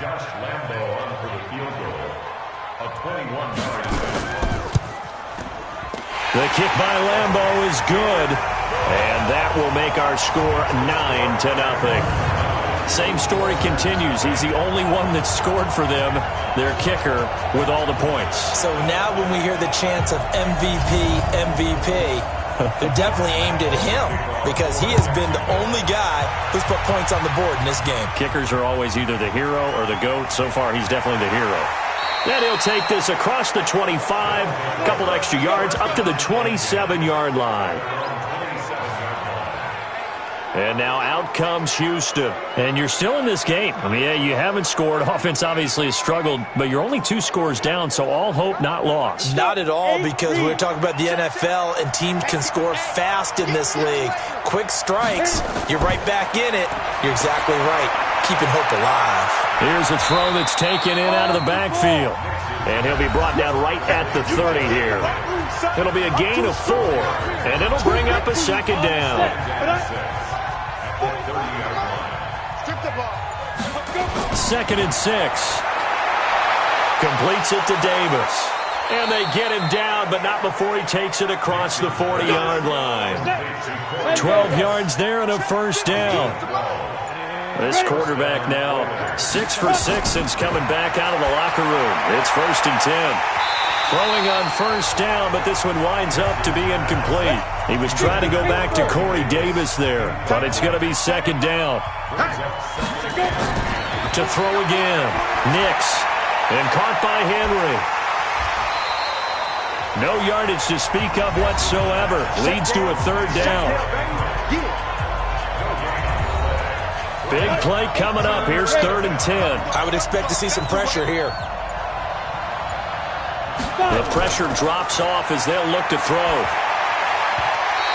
B: The kick by Lambeau is good, and that will make our score 9-0. Same story continues. He's the only one that scored for them, their kicker, with all the points.
C: So now when we hear the chants of MVP, they're definitely aimed at him because he has been the only guy who's put points on the board in this game.
B: Kickers are always either the hero or the GOAT. So far, he's definitely the hero. Then he'll take this across the 25, a couple extra yards, up to the 27-yard line. And now out comes Houston. And you're still in this game. I mean, yeah, you haven't scored. Offense obviously has struggled, but you're only 2 scores down, so all hope not lost.
C: Not at all, because we're talking about the NFL, and teams can score fast in this league. Quick strikes, you're right back in it. You're exactly right. Keeping hope alive.
B: Here's a throw that's taken in out of the backfield. And he'll be brought down right at the 30 here. It'll be a gain of 4, and it'll bring up a 2nd down. 2nd and 6. Completes it to Davis. And they get him down, but not before he takes it across the 40-yard line. 12 yards there and a 1st down. This quarterback now 6 for 6 since coming back out of the locker room. It's 1st and 10. Throwing on first down, but this one winds up to be incomplete. He was trying to go back to Corey Davis there, but it's going to be second down. To throw again. Nix. And caught by Henry. No yardage to speak of whatsoever. Leads to a third down. Big play coming up. Here's 3rd and 10.
C: I would expect to see some pressure here.
B: The pressure drops off as they'll look to throw.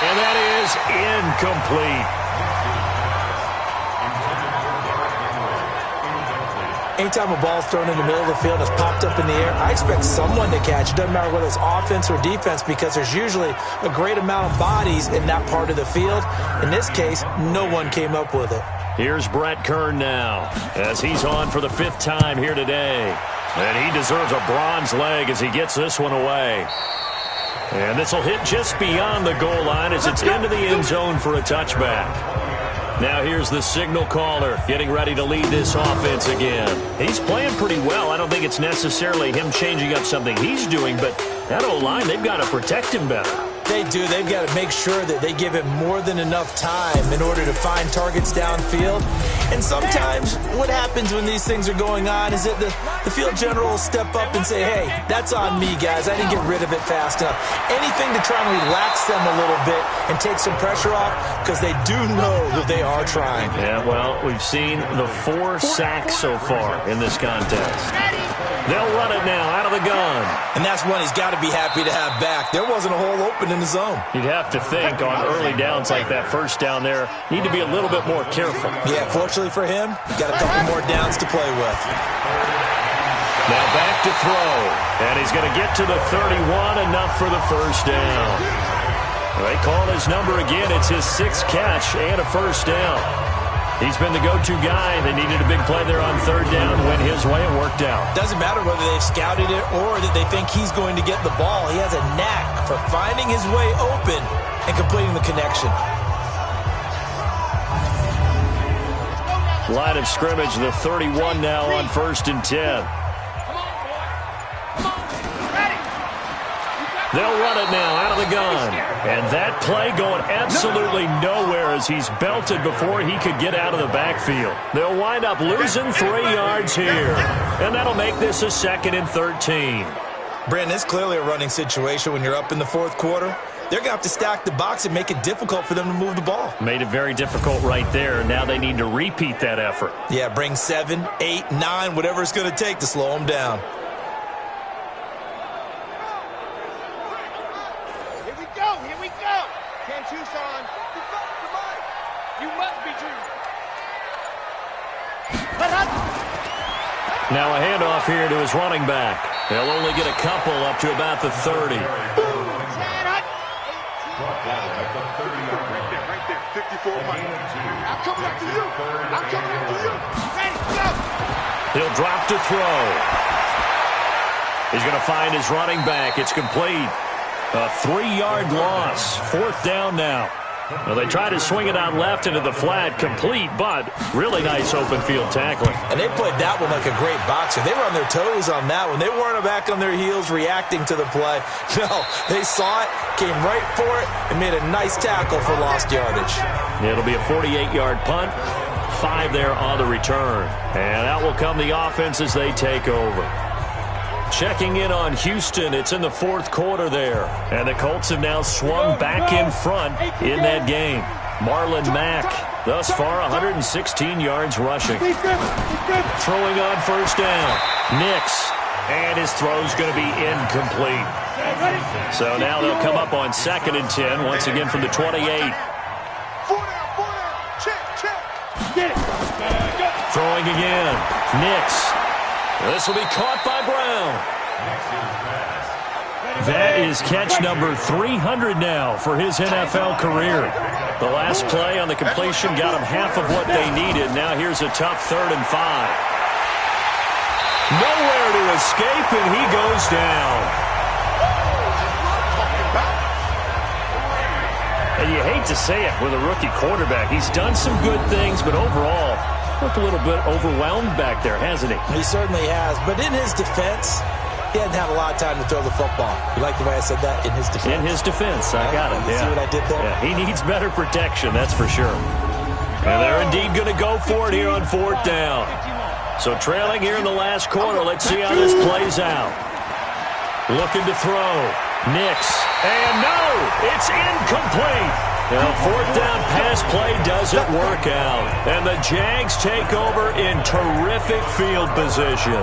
B: And that is incomplete.
C: Anytime a ball's thrown in the middle of the field and it's popped up in the air, I expect someone to catch. It doesn't matter whether it's offense or defense because there's usually a great amount of bodies in that part of the field. In this case, no one came up with it.
B: Here's Brett Kern now as he's on for the 5th time here today. And he deserves a bronze leg as he gets this one away. And this will hit just beyond the goal line as it's into the end zone for a touchback. Now here's the signal caller getting ready to lead this offense again. He's playing pretty well. I don't think it's necessarily him changing up something he's doing, but that O-line, they've got to protect him better.
C: They do. They've got to make sure that they give him more than enough time in order to find targets downfield. And sometimes what happens when these things are going on is that the field general will step up and say, hey, that's on me, guys. I didn't get rid of it fast enough. Anything to try and relax them a little bit and take some pressure off because they do know that they are trying.
B: Yeah, well, we've seen the 4 sacks so far in this contest. They'll run it now out of the gun.
C: And that's one he's got to be happy to have back. There wasn't a hole open in the zone.
B: You'd have to think on early downs like that first down there, need to be a little bit more careful.
C: Yeah, fortunately for him, got a couple more downs to play with.
B: Now back to throw. And he's going to get to the 31, enough for the first down. They call his number again. It's his 6th catch and a first down. He's been the go-to guy. They needed a big play there on 3rd down. Went his way. It worked out.
C: Doesn't matter whether they've scouted it or that they think he's going to get the ball. He has a knack for finding his way open and completing the connection.
B: Line of scrimmage, the 31 now on 1st and 10. They'll run it now out of the gun. And that play going absolutely nowhere as he's belted before he could get out of the backfield. They'll wind up losing 3 yards here. And that'll make this a 2nd and 13.
C: Brandon, it's clearly a running situation when you're up in the 4th quarter. They're going to have to stack the box and make it difficult for them to move the ball.
B: Made it very difficult right there. Now they need to repeat that effort.
C: Yeah, bring 7, 8, 9, whatever it's going to take to slow them down.
B: Now a handoff here to his running back. They'll only get a couple up to about the 30.
E: Right there, 54 Mike. I'm coming after you. I'm coming after you. Ready, go.
B: He'll drop to throw. He's going to find his running back. It's complete. A 3-yard loss. 4th down now. Well, they try to swing it out left into the flat, complete, but really nice open field tackling.
C: And they played that one like a great boxer. They were on their toes on that one. They weren't back on their heels reacting to the play. No, they saw it, came right for it, and made a nice tackle for lost yardage.
B: It'll be a 48-yard punt, 5 there on the return. And out will come the offense as they take over. Checking in on Houston. It's in the 4th quarter there. And the Colts have now swung back in front in that game. Marlon Mack, thus far 116 yards rushing. Throwing on first down. Nix. And his throw's going to be incomplete. So now they'll come up on 2nd and 10, once again from the 28. Throwing again. Nix. This will be caught by Brown. That is catch number 300 now for his NFL career. The last play on the completion got him half of what they needed. Now here's a tough 3rd and 5. Nowhere to escape, and he goes down. And you hate to say it with a rookie quarterback. He's done some good things, but overall, looked a little bit overwhelmed back there, hasn't he?
C: He certainly has. But in his defense, He hadn't had a lot of time to throw the football. You like the way I said that? In his defense.
B: In his defense. I got it.
C: You see what I did there?
B: Yeah, he needs better protection, that's for sure. And they're indeed going to go for it here on 4th down. So trailing here in the last quarter. Let's see how this plays out. Looking to throw. Nix. And no, it's incomplete. Now, 4th down pass play doesn't work out. And the Jags take over in terrific field position.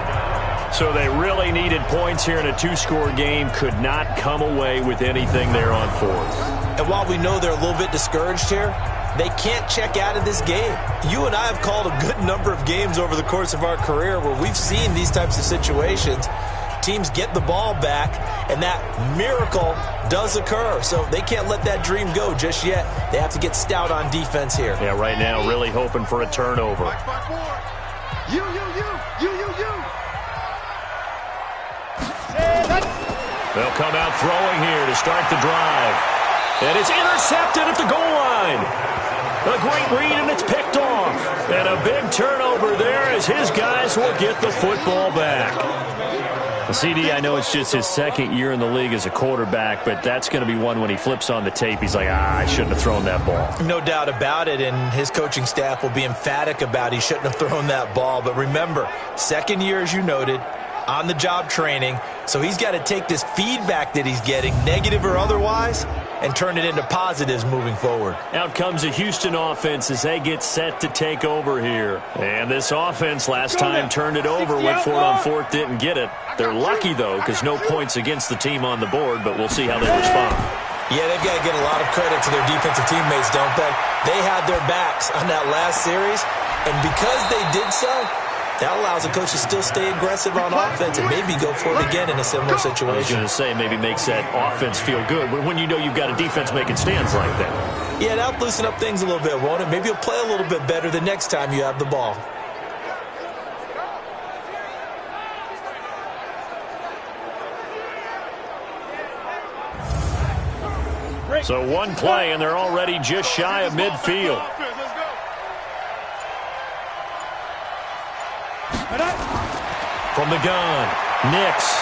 B: So they really needed points here in a 2-score game. Could not come away with anything there on 4th.
C: And while we know they're a little bit discouraged here, they can't check out of this game. You and I have called a good number of games over the course of our career where we've seen these types of situations. Teams get the ball back, and that miracle does occur. So they can't let that dream go just yet. They have to get stout on defense here.
B: Yeah, right now really hoping for a turnover.
D: You.
B: They'll come out throwing here to start the drive. And it's intercepted at the goal line. A great read, and it's picked off. And a big turnover there as his guys will get the football back. CD, I know it's just his 2nd year in the league as a quarterback, but that's going to be one when he flips on the tape. He's like, I shouldn't have thrown that ball.
C: No doubt about it, and his coaching staff will be emphatic about he shouldn't have thrown that ball. But remember, 2nd year, as you noted, on-the-job training, so he's got to take this feedback that he's getting, negative or otherwise, and turn it into positives moving forward.
B: Out comes the Houston offense as they get set to take over here. And this offense last time turned it over, went for it on 4th, didn't get it. They're lucky, though, because no points against the team on the board, but we'll see how they respond.
C: Yeah, they've got to get a lot of credit to their defensive teammates, don't they? They had their backs on that last series, and because they did so, that allows the coach to still stay aggressive on offense and maybe go for it again in a similar situation.
B: I was going to say, maybe makes that offense feel good when you know you've got a defense making stands like that.
C: Yeah, that'll loosen up things a little bit, won't it? Maybe you'll play a little bit better the next time you have the ball.
B: So one play, and they're already just shy of midfield. From the gun, Nix.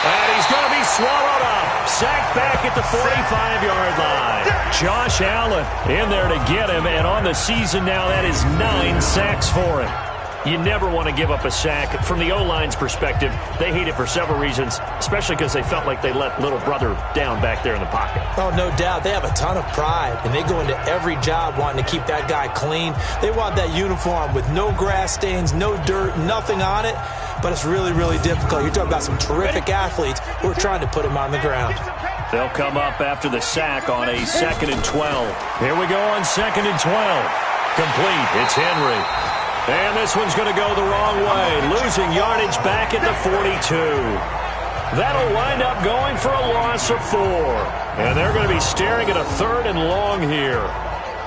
B: And he's going to be swallowed up. Sacked back at the 45-yard line. Josh Allen in there to get him, and on the season now, that is 9 sacks for him. You never want to give up a sack. From the O-line's perspective, they hate it for several reasons, especially because they felt like they let little brother down back there in the pocket.
C: Oh, no doubt. They have a ton of pride, and they go into every job wanting to keep that guy clean. They want that uniform with no grass stains, no dirt, nothing on it, but it's really, really difficult. You're talking about some terrific athletes who are trying to put him on the ground.
B: They'll come up after the sack on a 2nd and 12. Here we go on 2nd and 12. Complete. It's Henry. And this one's going to go the wrong way, losing yardage back at the 42. That'll wind up going for a loss of 4. And they're going to be staring at a 3rd and long here.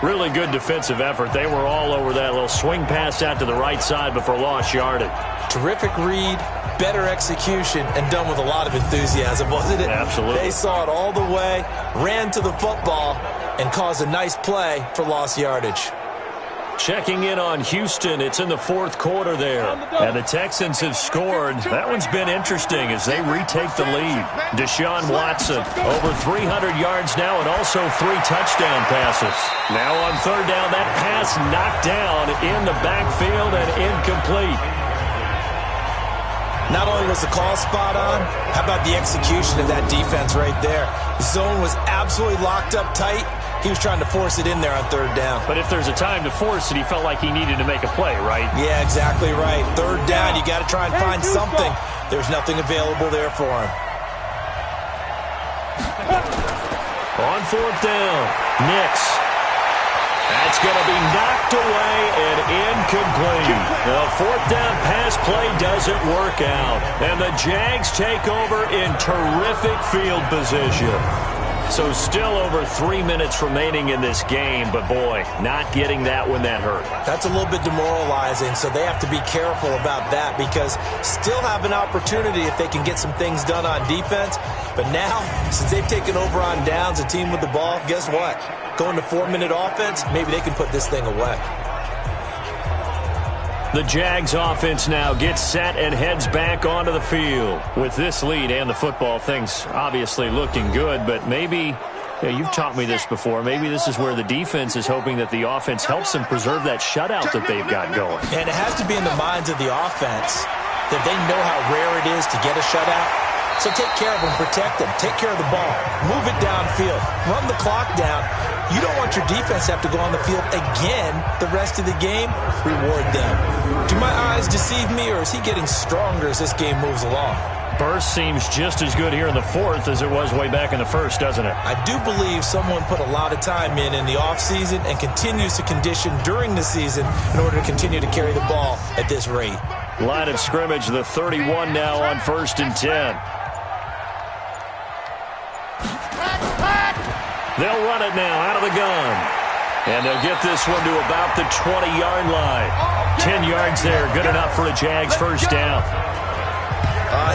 B: Really good defensive effort. They were all over that little swing pass out to the right side before lost yardage.
C: Terrific read, better execution, and done with a lot of enthusiasm, wasn't it?
B: Absolutely.
C: They saw it all the way, ran to the football, and caused a nice play for lost yardage.
B: Checking in on Houston. It's in the 4th quarter there. And the Texans have scored. That one's been interesting as they retake the lead. Deshaun Watson, over 300 yards now and also 3 touchdown passes. Now on 3rd down, that pass knocked down in the backfield and incomplete.
C: Not only was the call spot on, how about the execution of that defense right there? The zone was absolutely locked up tight. He was trying to force it in there on 3rd down.
B: But if there's a time to force it, he felt like he needed to make a play, right?
C: Yeah, exactly right. 3rd down, you got to try and find something. There's nothing available there for him.
B: On 4th down, Nix. That's going to be knocked away and incomplete. The 4th down pass play doesn't work out. And the Jags take over in terrific field position. So still over 3 minutes remaining in this game, but boy, not getting that when that hurt.
C: That's a little bit demoralizing, so they have to be careful about that because still have an opportunity if they can get some things done on defense. But now, since they've taken over on downs, a team with the ball, guess what? Going to 4-minute offense, maybe they can put this thing away.
B: The Jags offense now gets set and heads back onto the field. With this lead and the football, things obviously looking good, but maybe, you've taught me this before, maybe this is where the defense is hoping that the offense helps them preserve that shutout that they've got going.
C: And it has to be in the minds of the offense that they know how rare it is to get a shutout. So take care of them, protect them, take care of the ball, move it downfield, run the clock down. You don't want your defense to have to go on the field again the rest of the game. Reward them. Do my eyes deceive me, or is he getting stronger as this game moves along?
B: Burst seems just as good here in the fourth as it was way back in the first, doesn't it?
C: I do believe someone put a lot of time in the offseason and continues to condition during the season in order to continue to carry the ball at this rate.
B: Line of scrimmage, the 31 now on 1st and 10. They'll run it now out of the gun. And they'll get this one to about the 20-yard line. 10 yards there, good enough for a Jags first down.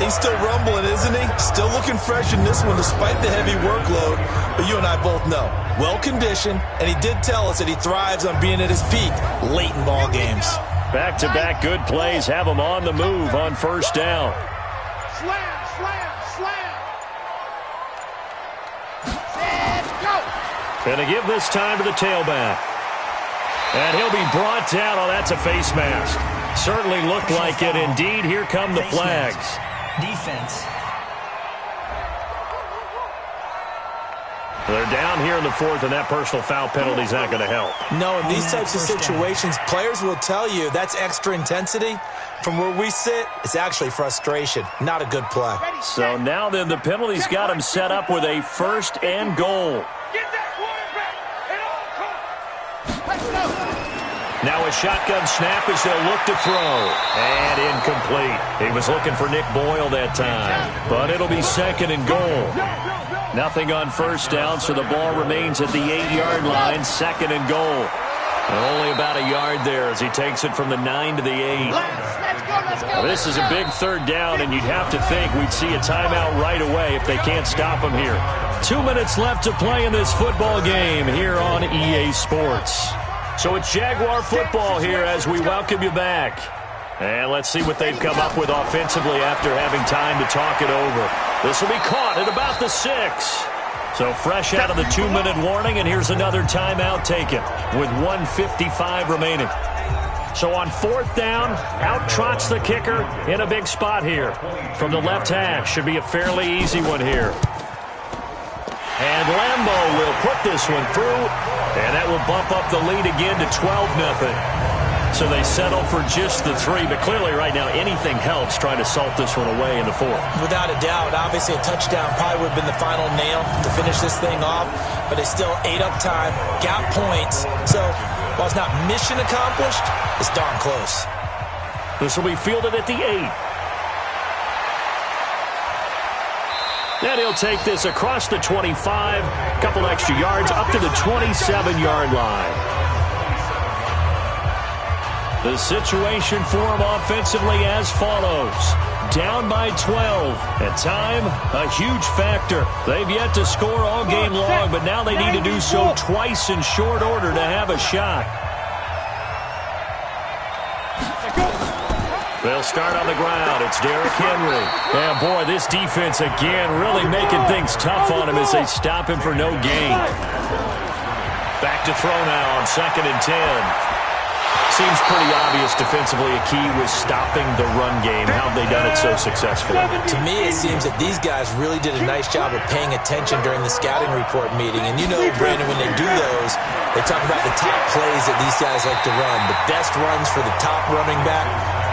C: He's still rumbling, isn't he? Still looking fresh in this one despite the heavy workload. But you and I both know, well-conditioned, and he did tell us that he thrives on being at his peak late in ball games.
B: Back-to-back good plays have him on the move on first down.
D: Slam, slam, slam. And go.
B: Going to give this time to the tailback. And he'll be brought down. Oh, that's a face mask. Certainly looked like it. Indeed, here come the flags.
F: Defense.
B: They're down here in the fourth, and that personal foul penalty is not going to help.
C: No, in these types of situations, players will tell you that's extra intensity. From where we sit, it's actually frustration. Not a good play.
B: So now then, the penalty's got him set up with a 1st and goal.
D: Get that quarterback at all costs. Let's go.
B: Now a shotgun snap as they'll look to throw. And incomplete. He was looking for Nick Boyle that time. But it'll be 2nd and goal. Nothing on first down, so the ball remains at the 8-yard line. 2nd and goal. And only about a yard there as he takes it from the 9 to the 8.
D: Let's go.
B: Well, this is a big 3rd down, and you'd have to think we'd see a timeout right away if they can't stop him here. 2 minutes left to play in this football game here on EA Sports. So it's Jaguar football here as we welcome you back. And let's see what they've come up with offensively after having time to talk it over. This will be caught at about the 6. So fresh out of the 2-minute warning, and here's another timeout taken with 1:55 remaining. So on 4th down, out trots the kicker in a big spot here. From the left hash, should be a fairly easy one here. And Lambeau will put this one through, and that will bump up the lead again to 12-0. So they settle for just the 3, but clearly right now anything helps trying to salt this one away in the 4th.
C: Without a doubt, obviously a touchdown probably would have been the final nail to finish this thing off, but they still ate up time, got points. So while it's not mission accomplished, it's darn close.
B: This will be fielded at the 8. Then he'll take this across the 25, couple extra yards up to the 27-yard line. The situation for him offensively as follows. Down by 12. At time, a huge factor. They've yet to score all game long, but now they need to do so twice in short order to have a shot. They'll start on the ground. It's Derrick Henry. And boy, this defense again really making things tough on him as they stop him for no gain. Back to throw now on 2nd and 10. Seems pretty obvious defensively a key was stopping the run game. How have they done it so successfully?
C: To me, it seems that these guys really did a nice job of paying attention during the scouting report meeting. And you know, Brandon, when they do those, they talk about the top plays that these guys like to run. The best runs for the top running back.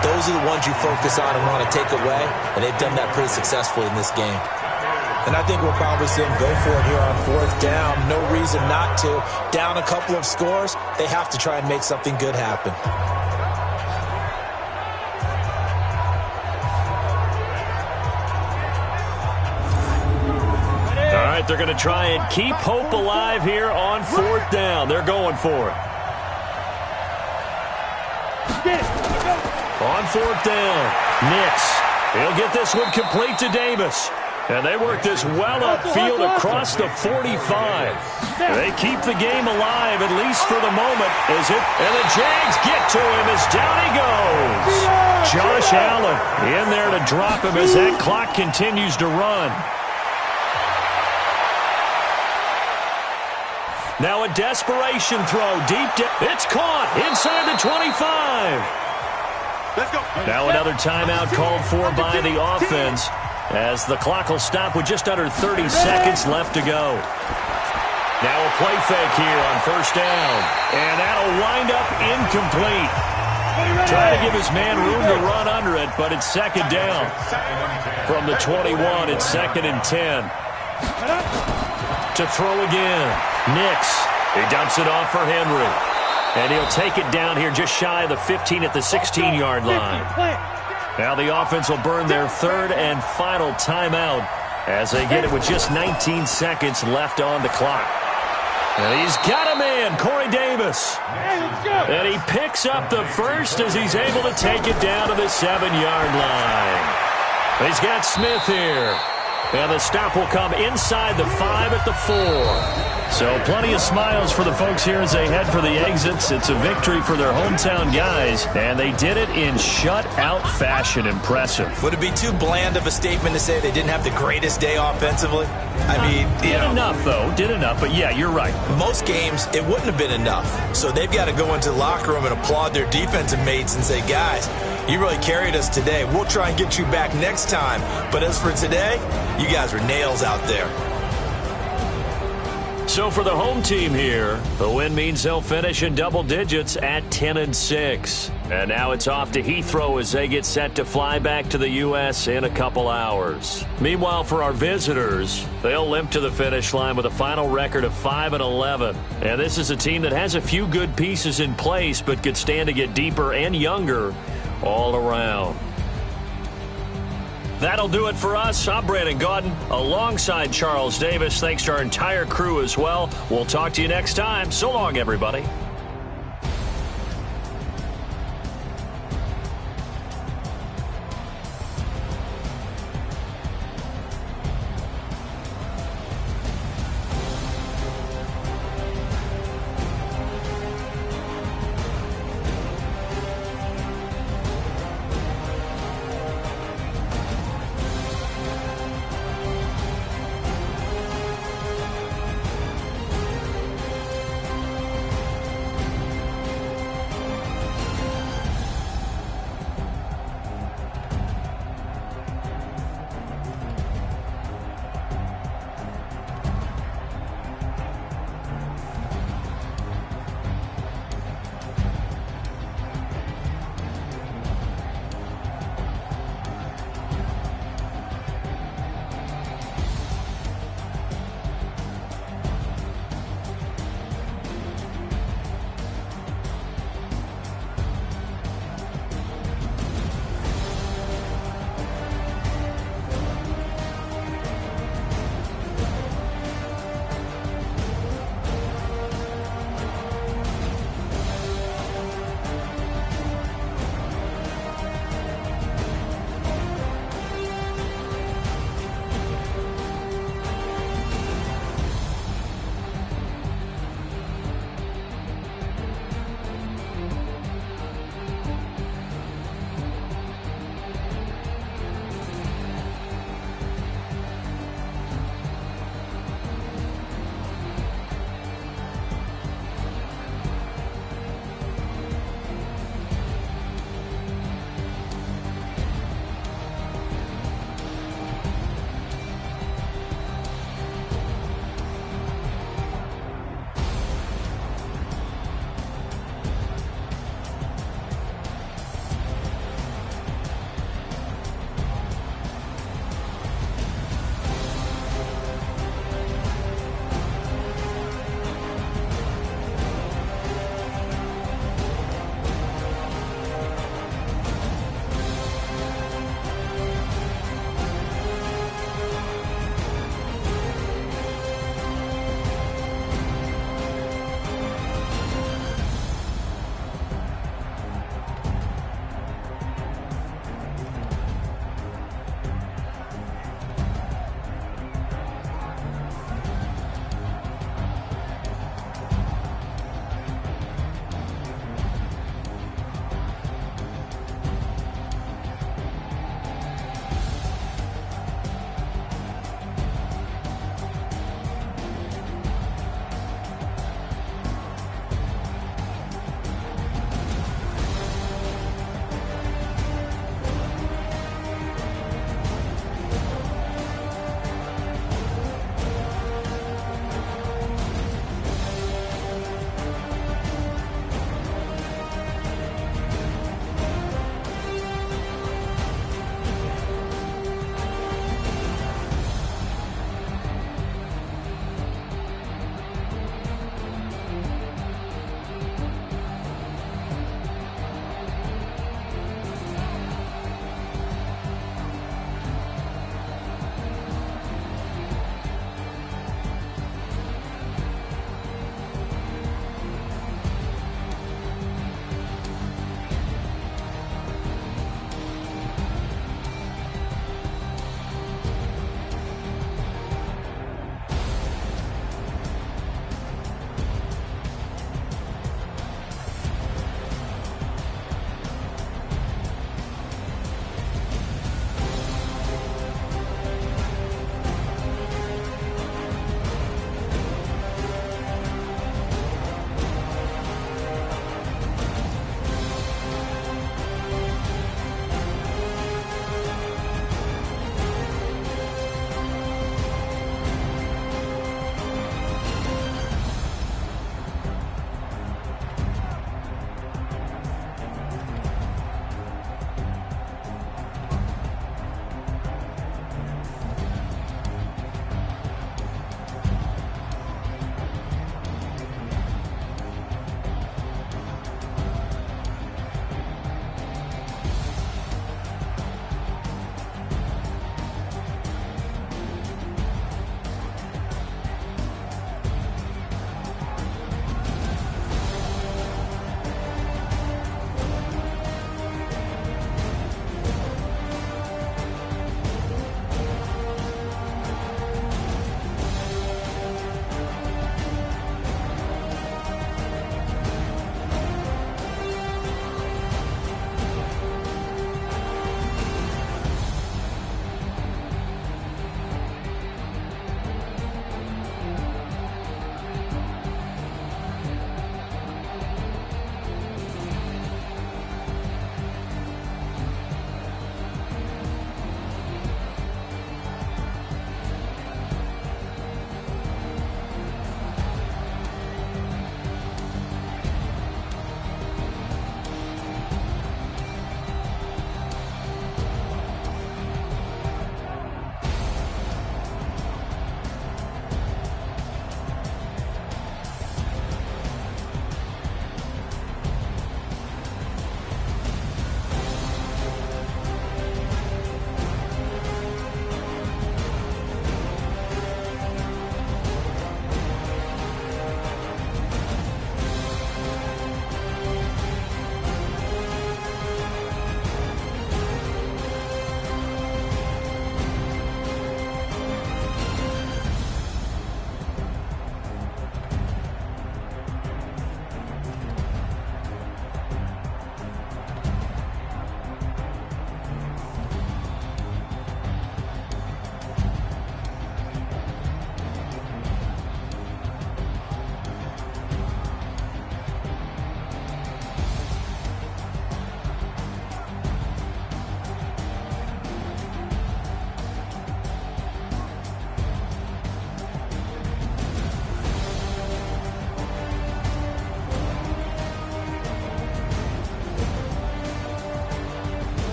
C: Those are the ones you focus on and want to take away. And they've done that pretty successfully in this game. And I think we'll probably see them go for it here on 4th down. No reason not to. Down a couple of scores, they have to try and make something good happen.
B: All right, they're going to try and keep hope alive here on 4th down. They're going for it. On 4th down, Nix. He'll get this one complete to Davis. And they work this well upfield across the 45. They keep the game alive, at least for the moment. And the Jags get to him as down he goes. Josh Allen in there to drop him as that clock continues to run. Now a desperation throw deep down. It's caught inside the 25.
E: Let's go.
B: Now another timeout called for by the offense, as the clock will stop with just under 30 seconds left to go. Now a play fake here on first down, and that'll wind up incomplete. Trying to give his man room to run under it, but it's second down. From the 21, it's 2nd and 10. To throw again, Nix. He dumps it off for Henry. And he'll take it down here just shy of the 15 at the 16-yard line. Now the offense will burn their third and final timeout as they get it with just 19 seconds left on the clock. And he's got a man, Corey Davis. And he picks up the first as he's able to take it down to the 7-yard line. He's got Smith here. And the stop will come inside the 5 at the 4. So plenty of smiles for the folks here as they head for the exits. It's a victory for their hometown guys, and they did it in shutout fashion. Impressive.
C: Would it be too bland of a statement to say they didn't have the greatest day offensively? I mean,
B: did enough, though. Did enough, but yeah, you're right.
C: Most games, it wouldn't have been enough. So they've got to go into the locker room and applaud their defensive mates and say, guys, you really carried us today. We'll try and get you back next time. But as for today, you guys were nails out there.
B: So for the home team here, the win means they'll finish in double digits at 10-6. And now it's off to Heathrow as they get set to fly back to the U.S. in a couple hours. Meanwhile, for our visitors, they'll limp to the finish line with a final record of 5-11. And this is a team that has a few good pieces in place, but could stand to get deeper and younger all around. That'll do it for us. I'm Brandon Gaudin alongside Charles Davis. Thanks to our entire crew as well. We'll talk to you next time. So long, everybody.